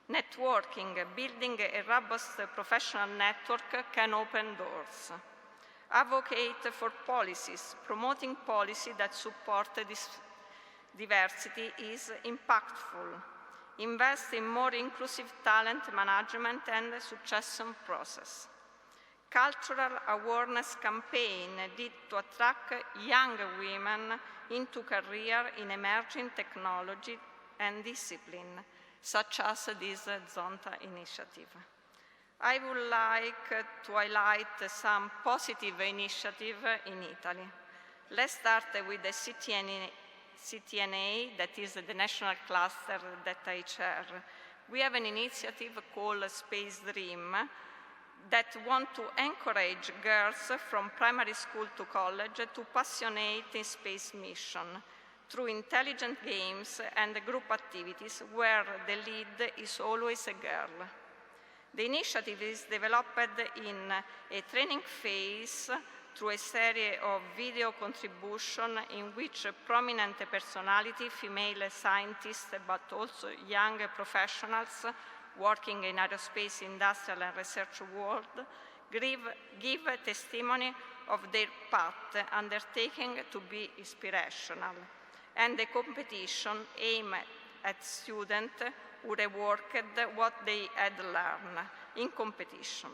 Networking, building a robust professional network can open doors. Advocate for policies. Promoting policy that support this diversity is impactful. Invest in more inclusive talent management and succession process. Cultural awareness campaign need to attract young women into career in emerging technology and discipline, such as this Zonta initiative. I would like to highlight some positive initiatives in Italy. Let's start with the CTNA, that is the national cluster that I chair. We have an initiative called Space Dream that want to encourage girls from primary school to college to passionate in space mission through intelligent games and group activities where the lead is always a girl. The initiative is developed in a training phase through a series of video contributions in which prominent personality, female scientists, but also young professionals working in aerospace, industrial and research world, give testimony of their path undertaking to be inspirational. And the competition aimed at students who reworked what they had learned in competition.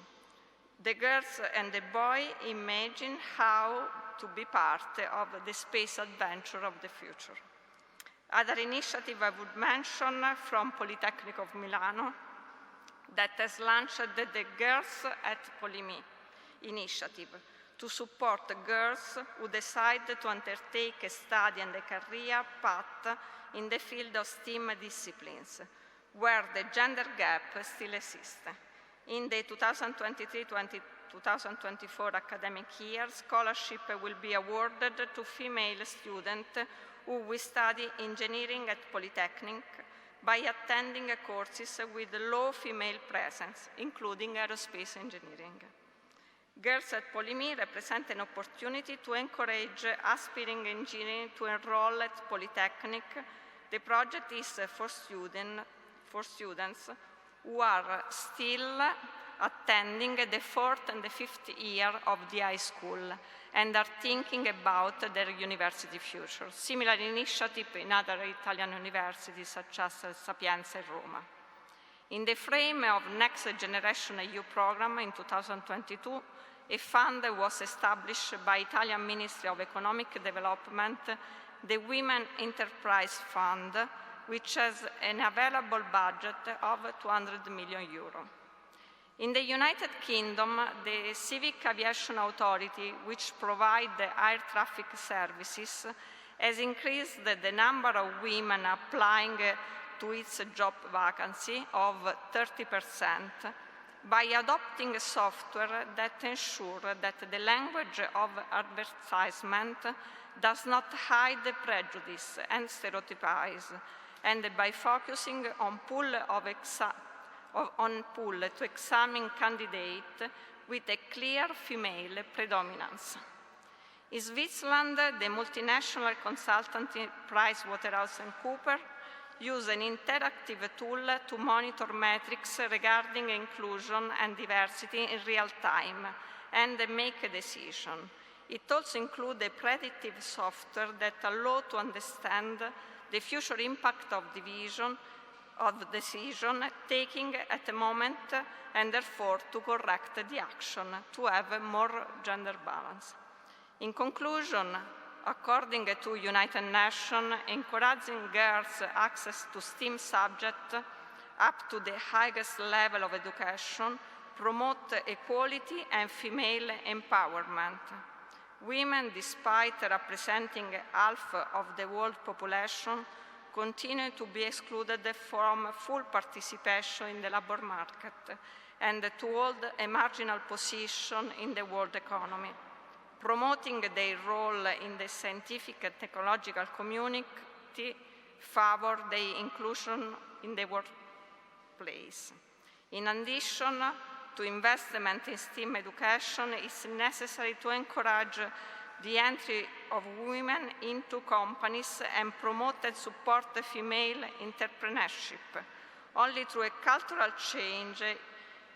The girls and the boys imagine how to be part of the space adventure of the future. Other initiative I would mention from Polytechnic of Milano that has launched the Girls at Polymi initiative to support girls who decide to undertake a study and a career path in the field of STEAM disciplines, where the gender gap still exists. In the 2023-2024 academic year, scholarship will be awarded to female students who will study engineering at Polytechnic by attending courses with low female presence, including aerospace engineering. Girls at Polymi represent an opportunity to encourage aspiring engineers to enroll at Polytechnic. The project is for students who are still attending the 4th and the 5th year of the high school and are thinking about their university future. Similar initiative in other Italian universities such as Sapienza and Roma. In the frame of Next Generation EU program in 2022, a fund was established by Italian Ministry of Economic Development, the Women Enterprise Fund, which has an available budget of 200 million euro. In the United Kingdom, the Civic Aviation Authority, which provides air traffic services, has increased the number of women applying to its job vacancy of 30% by adopting software that ensures that the language of advertisement does not hide prejudice and stereotypes, and by focusing on pool to examine candidates with a clear female predominance. In Switzerland, the multinational consultancy PricewaterhouseCoopers uses an interactive tool to monitor metrics regarding inclusion and diversity in real time and make a decision. It also includes a predictive software that allows to understand the future impact of decision taking at the moment and therefore to correct the action to have a more gender balance. In conclusion, according to United Nations, encouraging girls' access to STEAM subjects up to the highest level of education promote equality and female empowerment. Women, despite representing half of the world population, continue to be excluded from full participation in the labor market and to hold a marginal position in the world economy. Promoting their role in the scientific and technological community favor their inclusion in the workplace. In addition to investment in STEM education, it's necessary to encourage the entry of women into companies and promote and support female entrepreneurship. Only through a cultural change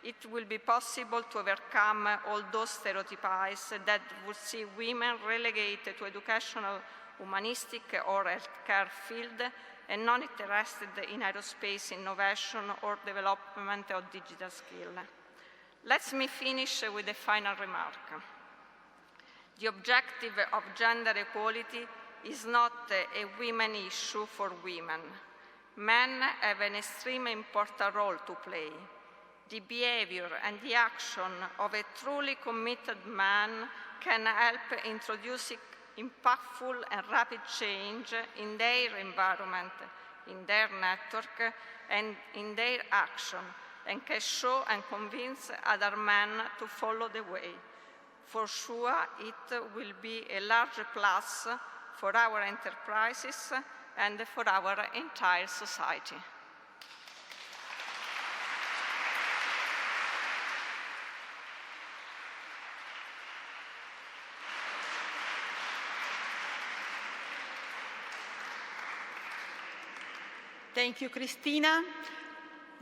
it will be possible to overcome all those stereotypes that would see women relegated to educational, humanistic, or healthcare field and not interested in aerospace innovation or development of digital skills. Let me finish with a final remark. The objective of gender equality is not a women issue for women. Men have an extremely important role to play. The behavior and the action of a truly committed man can help introduce impactful and rapid change in their environment, in their network, and in their action, and can show and convince other men to follow the way. For sure, it will be a large plus for our enterprises and for our entire society. Thank you, Cristina.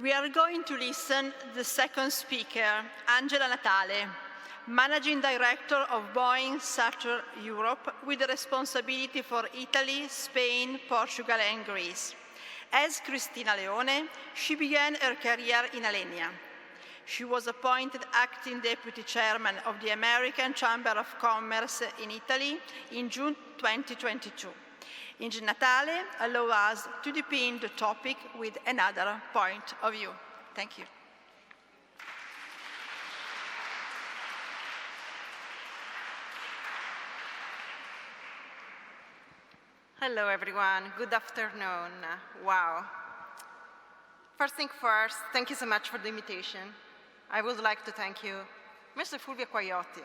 We are going to listen to the second speaker, Angela Natale, Managing Director of Boeing Sector Europe, with the responsibility for Italy, Spain, Portugal, and Greece. As Cristina Leone, she began her career in Alenia. She was appointed acting deputy chairman of the American Chamber of Commerce in Italy in June 2022. Angela Natale allows us to deepen the topic with another point of view. Thank you. Hello, everyone. Good afternoon. Wow. First thing first, thank you so much for the invitation. I would like to thank you, Mr. Fulvio Quagliotti,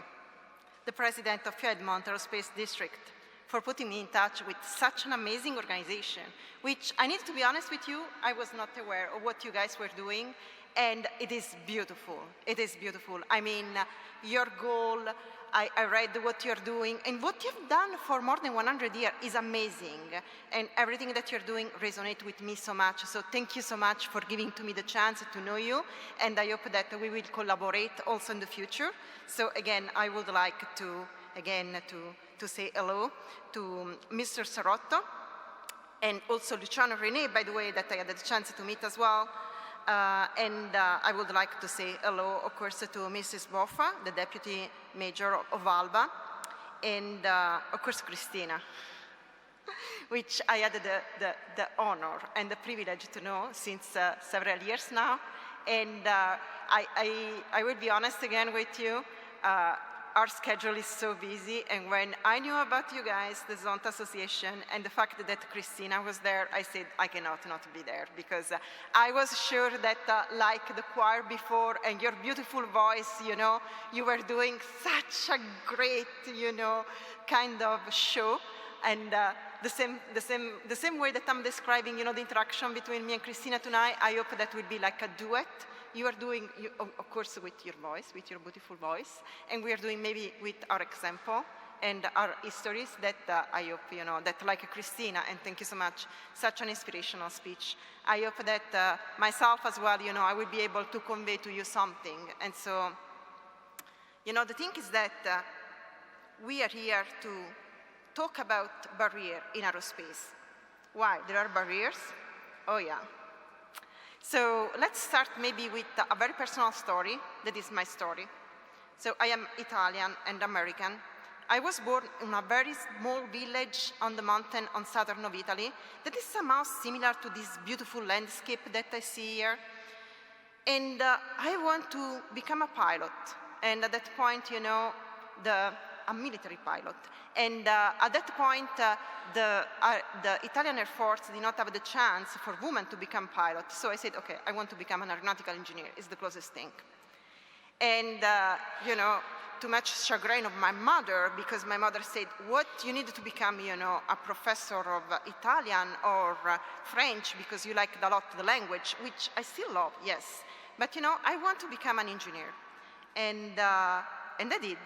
the president of Piedmont Aerospace District, for putting me in touch with such an amazing organization, which I need to be honest with you, I was not aware of what you guys were doing, and it is beautiful. It is beautiful. I mean, your goal, I read what you're doing, and what you've done for more than 100 years is amazing, and everything that you're doing resonates with me so much, so thank you so much for giving to me the chance to know you, and I hope that we will collaborate also in the future. So again, I would like to say hello to Mr. Sarotto, and also Luciano René, by the way, that I had the chance to meet as well. I would like to say hello, of course, to Mrs. Boffa, the Deputy Major of Alba, and of course, Cristina, which I had the honor and the privilege to know since several years now. And I will be honest again with you, our schedule is so busy, and when I knew about you guys, the Zonta Association, and the fact that Cristina was there, I said, I cannot not be there, because I was sure that like the choir before and your beautiful voice, you know, you were doing such a great, you know, kind of show, and the same way that I'm describing, you know, the interaction between me and Cristina tonight, I hope that will be like a duet. You are doing, of course, with your voice, with your beautiful voice, and we are doing maybe with our example and our histories that I hope, you know, that like Cristina, and thank you so much, such an inspirational speech. I hope that myself as well, you know, I will be able to convey to you something. And so, you know, the thing is that we are here to talk about barrier in aerospace. Why? There are barriers? Oh, yeah. So let's start maybe with a very personal story. That is my story. So I am Italian and American. I was born in a very small village on the mountain on southern of Italy that is somehow similar to this beautiful landscape that I see here. And I want to become a pilot. And at that point, you know, a military pilot. And at that point, the Italian Air Force did not have the chance for women to become pilots. So I said, okay, I want to become an aeronautical engineer. It's the closest thing. And, you know, to much chagrin of my mother, because my mother said, what, you need to become, you know, a professor of Italian or French because you like a lot the language, which I still love, yes. But, you know, I want to become an engineer. And I did.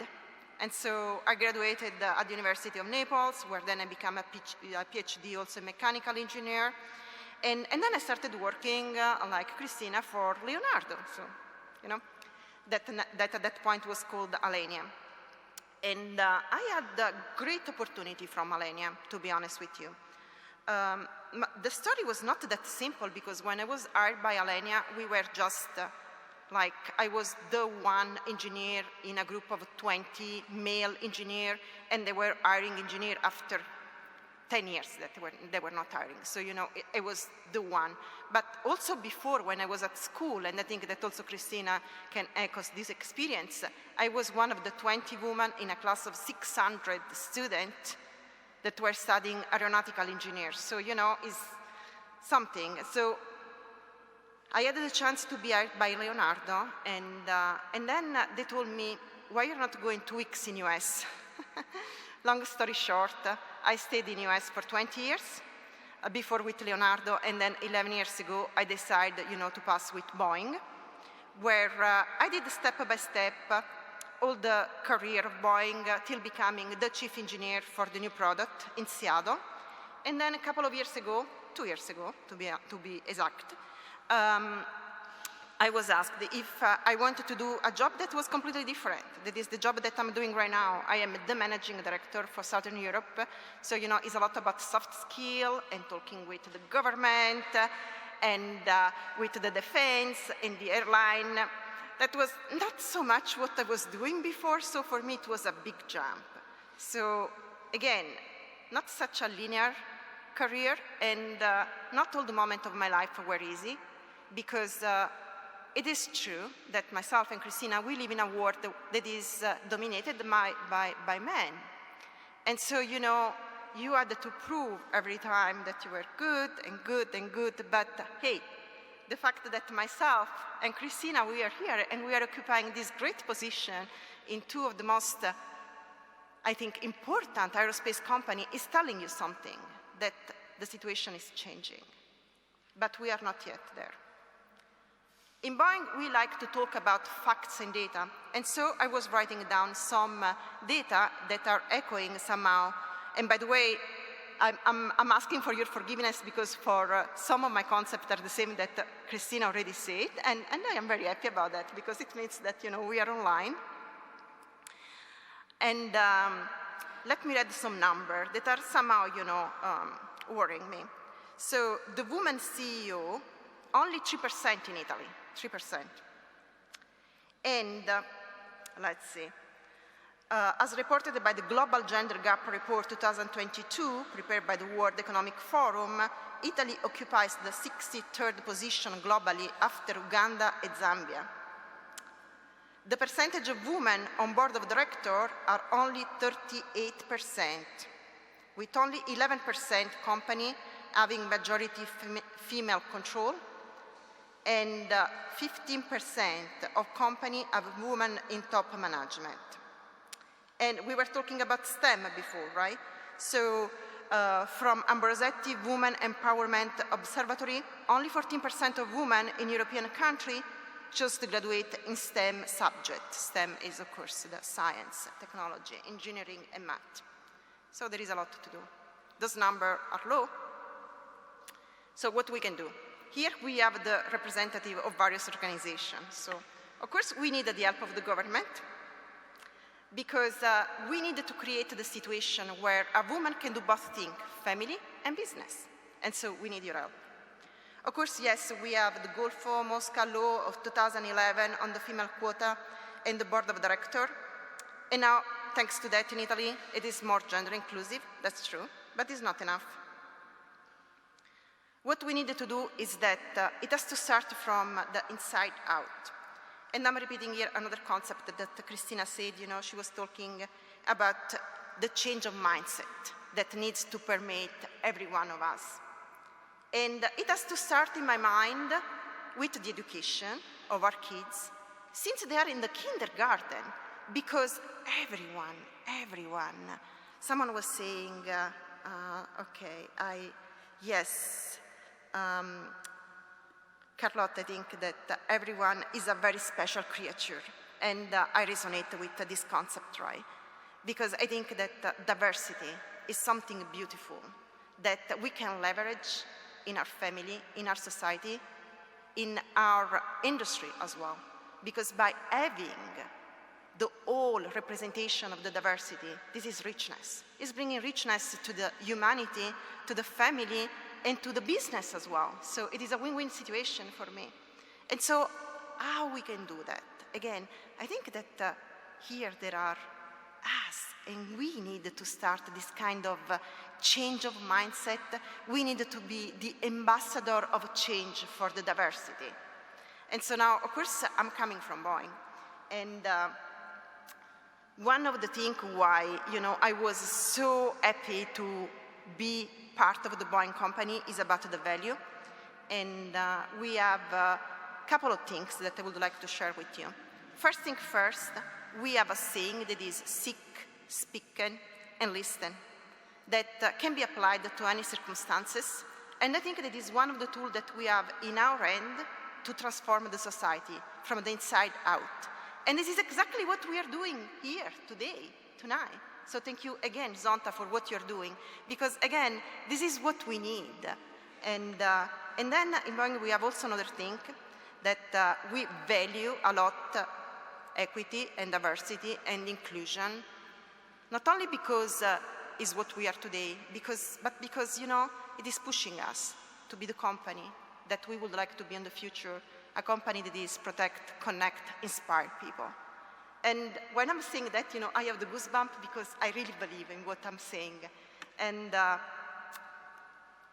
And so I graduated at the University of Naples, where then I became a PhD, also mechanical engineer. And then I started working, like Cristina, for Leonardo. So, you know, that at that point was called Alenia. And I had a great opportunity from Alenia, to be honest with you. The story was not that simple, because when I was hired by Alenia, we were just like, I was the one engineer in a group of 20 male engineers, and they were hiring engineer after 10 years that they were not hiring. So, you know, I was the one. But also before, when I was at school, and I think that also Cristina can echo this experience, I was one of the 20 women in a class of 600 students that were studying aeronautical engineers. So, you know, it's something. So I had the chance to be hired by Leonardo, and then they told me, why you're not going 2 weeks in US? Long story short, I stayed in US for 20 years, before with Leonardo, and then 11 years ago, I decided, you know, to pass with Boeing, where I did step by step all the career of Boeing till becoming the chief engineer for the new product in Seattle. And then a couple of years ago, 2 years ago, to be exact, I was asked if I wanted to do a job that was completely different. That is the job that I'm doing right now. I am the managing director for Southern Europe. So, you know, it's a lot about soft skill and talking with the government and with the defense and the airline. That was not so much what I was doing before, so for me it was a big jump. So, again, not such a linear career, and not all the moments of my life were easy, because it is true that myself and Cristina, we live in a world that is dominated by men. And so, you know, you had to prove every time that you were good and good and good, but hey, the fact that myself and Cristina, we are here and we are occupying this great position in two of the most, I think, important aerospace companies is telling you something, that the situation is changing. But we are not yet there. In Boeing, we like to talk about facts and data. And so I was writing down some data that are echoing somehow. And by the way, I'm asking for your forgiveness, because for some of my concepts are the same that Cristina already said. And I am very happy about that, because it means that, you know, we are online. And let me read some numbers that are somehow, you know, worrying me. So the woman CEO, only 3% in Italy. 3%. And let's see, as reported by the Global Gender Gap Report 2022, prepared by the World Economic Forum, Italy occupies the 63rd position globally after Uganda and Zambia. The percentage of women on board of directors are only 38%, with only 11% company having majority female control, and 15% of companies have women in top management. And we were talking about STEM before, right? So from Ambrosetti Women Empowerment Observatory, only 14% of women in European countries chose to graduate in STEM subjects. STEM is, of course, the science, technology, engineering, and math. So there is a lot to do. Those numbers are low. So what we can do? Here we have the representative of various organizations. So, of course, we need the help of the government, because we need to create the situation where a woman can do both things, family and business. And so we need your help. Of course, yes, we have the Golfo Mosca law of 2011 on the female quota and the board of directors. And now, thanks to that in Italy, it is more gender inclusive, that's true, but it's not enough. what we need to do is that it has to start from the inside out. And I'm repeating here another concept that Christina said. She was talking about the change of mindset that needs to permeate every one of us. And it has to start in my mind with the education of our kids since they are in the kindergarten, because everyone, someone was saying, Carlotte, I think that everyone is a very special creature, and I resonate with this concept, right? Because I think that diversity is something beautiful that we can leverage in our family, in our society, in our industry as well. Because by having the whole representation of the diversity, this is richness. It's bringing richness to the humanity, to the family, and to the business as well. So it is a win-win situation for me. And so how we can do that? Again, I think that here there are us, and we need to start this kind of change of mindset. We need to be the ambassador of change for the diversity. And so now, of course, I'm coming from Boeing. And one of the things why, I was so happy to be part of the Boeing company is about the value. And we have a couple of things that I would like to share with you. First thing first, we have a saying that is seek, speak, and listen, that can be applied to any circumstances. And I think that is one of the tools that we have in our hand to transform the society from the inside out. And this is exactly what we are doing here today, tonight. So thank you again, Zonta, for what you're doing, because again, this is what we need. And then in Boeing, we have also another thing that we value a lot, equity and diversity and inclusion, not only because is what we are today, but because, it is pushing us to be the company that we would like to be in the future, a company that is protect, connect, inspire people. And when I'm saying that, I have the goosebump because I really believe in what I'm saying. And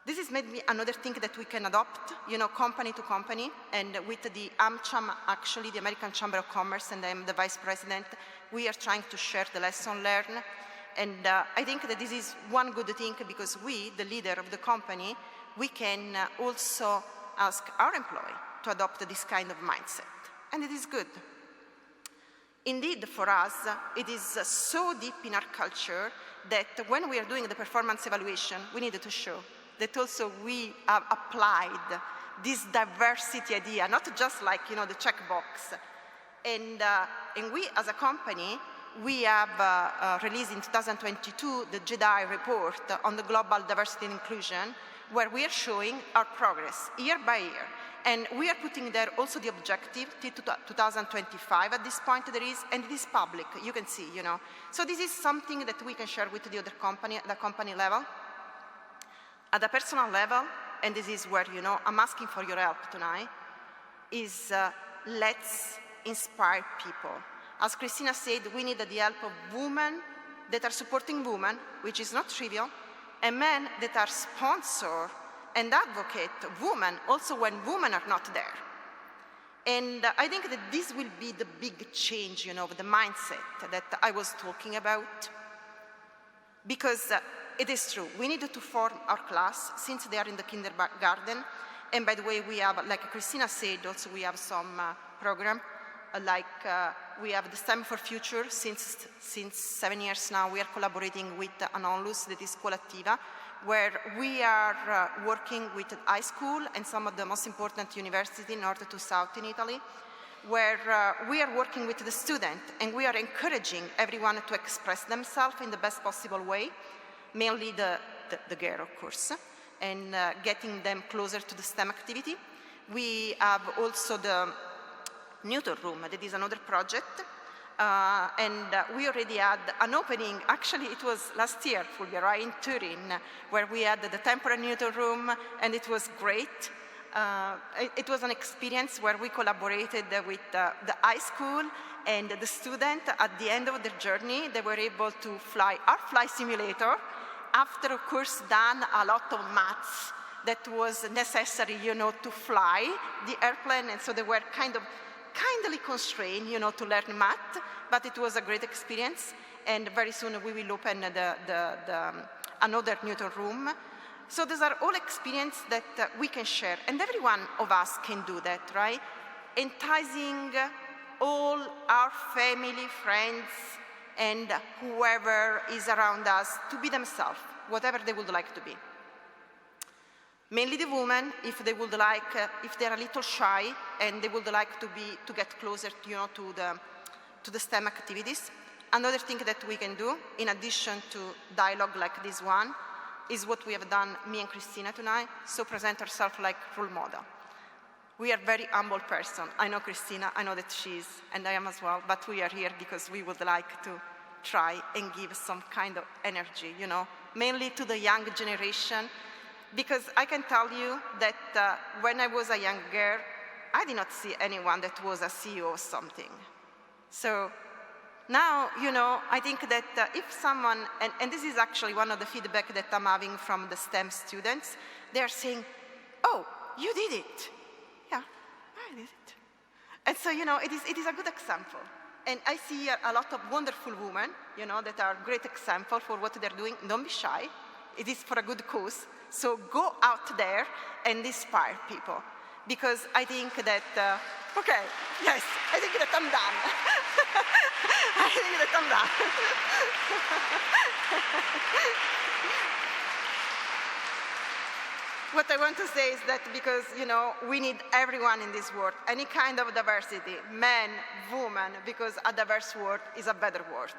this has made me another thing that we can adopt, company to company. And with the AmCham, actually, the American Chamber of Commerce, and I'm the vice president, we are trying to share the lesson learned. And I think that this is one good thing because we, the leader of the company, we can also ask our employee to adopt this kind of mindset. And it is good. Indeed, for us, it is so deep in our culture that when we are doing the performance evaluation, we needed to show that also we have applied this diversity idea, not just like, the checkbox. And we, as a company, we have released in 2022 the ZD report on the global diversity and inclusion, where we are showing our progress year by year. And we are putting there also the objective till 2025 at this point there is, and it is public, you can see, So this is something that we can share with the other company, at the company level. At a personal level, and this is where, I'm asking for your help tonight, is let's inspire people. As Christina said, we need the help of women that are supporting women, which is not trivial, and men that are sponsor and advocate women also when women are not there. And I think that this will be the big change, of the mindset that I was talking about. Because it is true, we need to form our class since they are in the kindergarten. And by the way, we have, like Christina said, also we have some program, we have the STEM for Future. Since 7 years now, we are collaborating with an onlus that is Scuola Attiva, where we are working with high school and some of the most important universities in north to south in Italy, where we are working with the student and we are encouraging everyone to express themselves in the best possible way, mainly the girl, of course, and getting them closer to the STEM activity. We have also the Newton Room, that is another project, and we already had an opening, actually it was last year, Fulvia, right, in Turin, where we had the temporary Newton Room, and it was great. It was an experience where we collaborated with the high school and the student. At the end of their journey, they were able to fly our flight simulator, after, of course, done a lot of maths that was necessary, to fly the airplane, and so they were kind of kindly constrained, to learn math, but it was a great experience, and very soon we will open another Newton room. So these are all experiences that we can share, and every one of us can do that, right? Enticing all our family, friends, and whoever is around us to be themselves, whatever they would like to be. Mainly the women, if they would like, if they're a little shy and they would like to get closer, to the STEM activities. Another thing that we can do, in addition to dialogue like this one, is what we have done, me and Christina tonight, so present ourselves like role model. We are very humble person. I know Christina, I know that she is, and I am as well, but we are here because we would like to try and give some kind of energy, mainly to the young generation, because I can tell you that when I was a young girl, I did not see anyone that was a CEO or something. So now, I think that if someone, and this is actually one of the feedback that I'm having from the STEM students, they're saying, oh, you did it. Yeah, I did it. And so, it is a good example. And I see a lot of wonderful women, that are great example for what they're doing. Don't be shy. It is for a good cause. So go out there and inspire people. Because I think that, okay, yes, I think that I'm done. I think that I'm done. What I want to say is that because, we need everyone in this world, any kind of diversity, men, women, because a diverse world is a better world.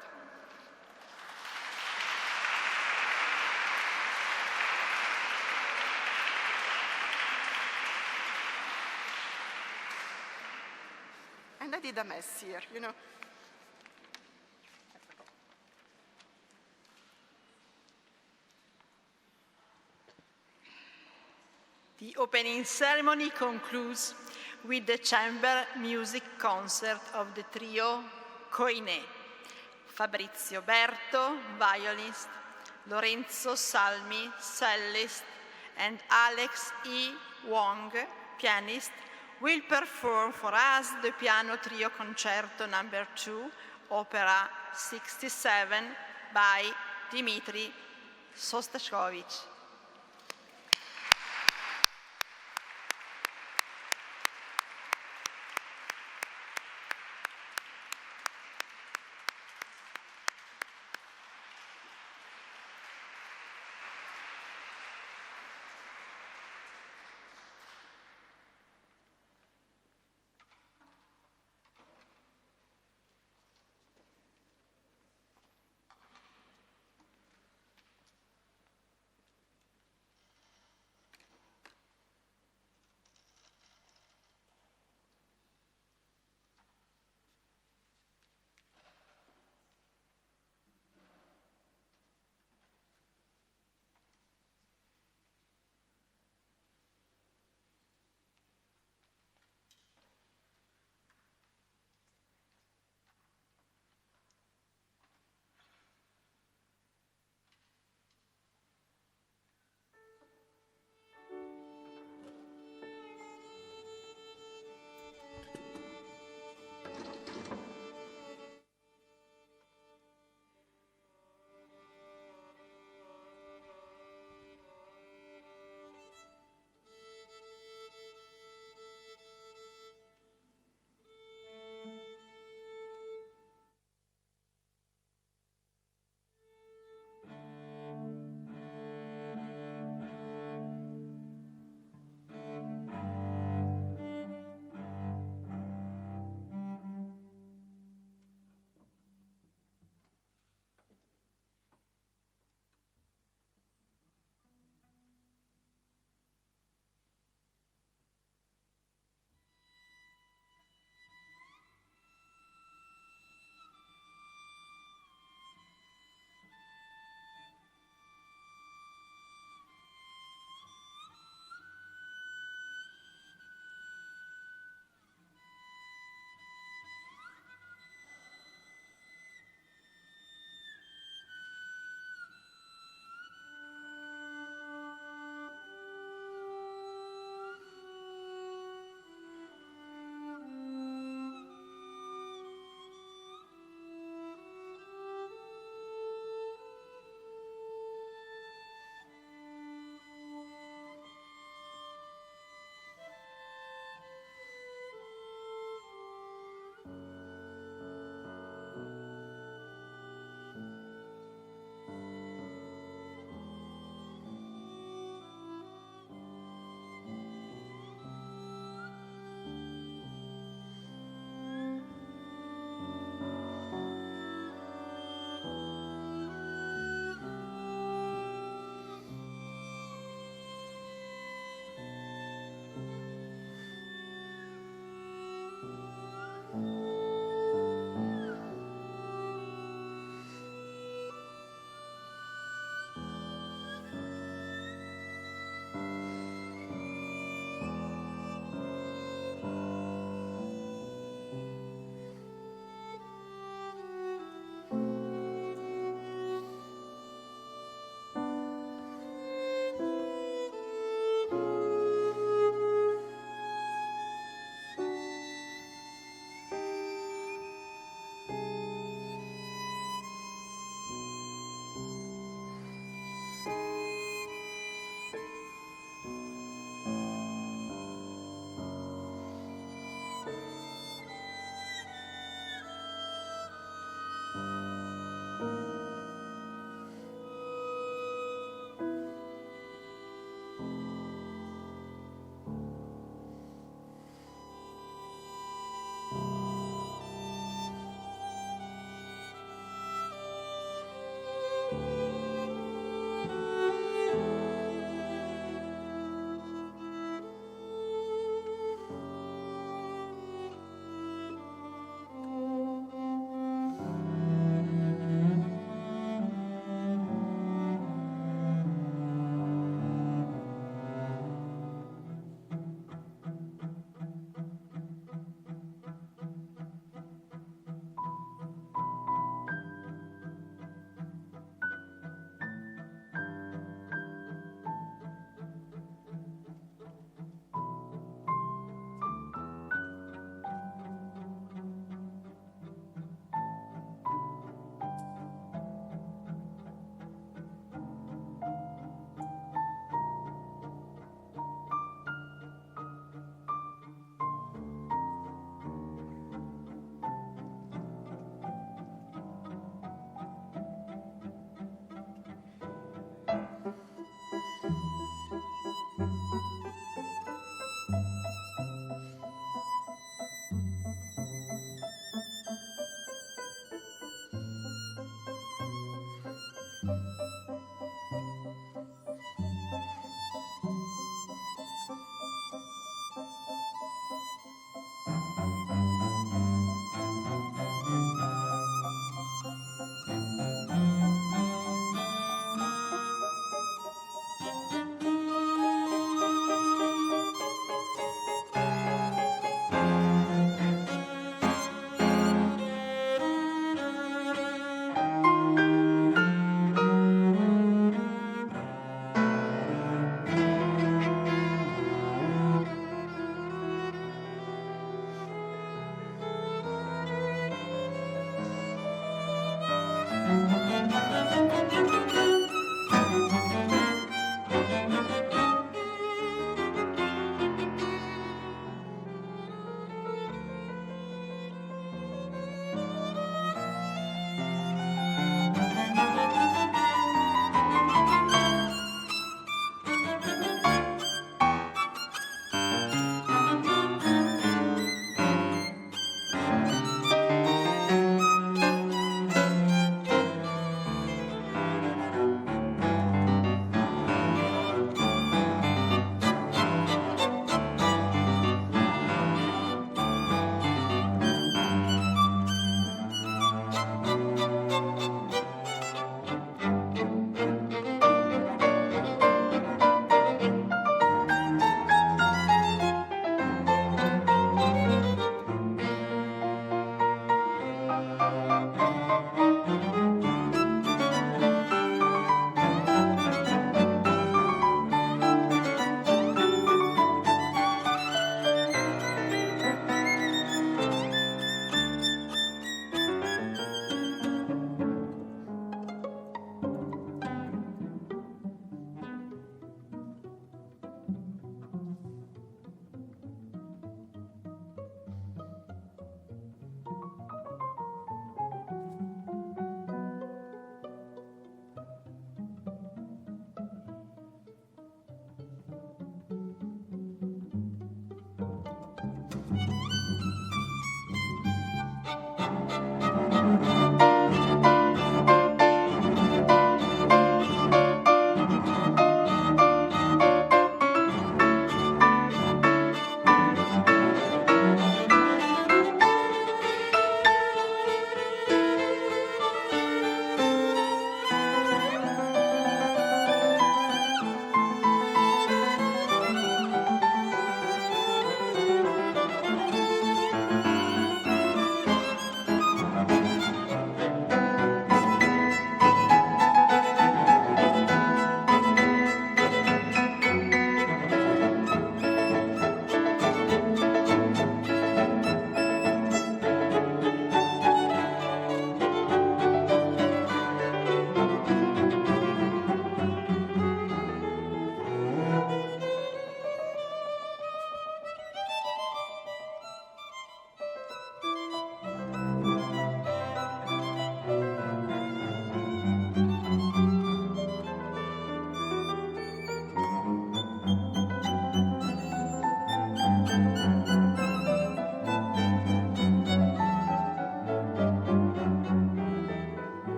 And I did a mess here, The opening ceremony concludes with the chamber music concert of the trio Koine. Fabrizio Berto, violinist, Lorenzo Salmi, cellist, and Alex E. Wong, pianist, will perform for us the Piano Trio Concerto No. 2, Opera 67 by Dmitri Shostakovich.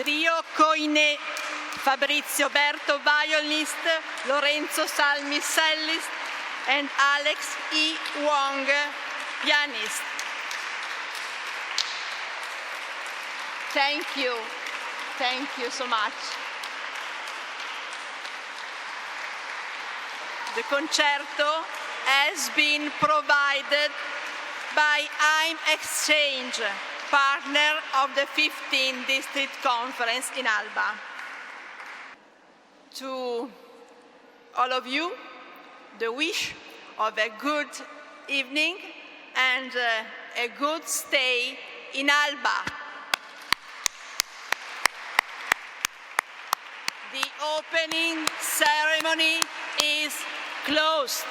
Trio Coinet, Fabrizio Berto, violinist, Lorenzo Salmi, cellist, and Alex E. Wong, pianist. Thank you. Thank you so much. The concerto has been provided by I'm Exchange, partner of the 15th District Conference in Alba. To all of you, the wish of a good evening and a good stay in Alba. The opening ceremony is closed.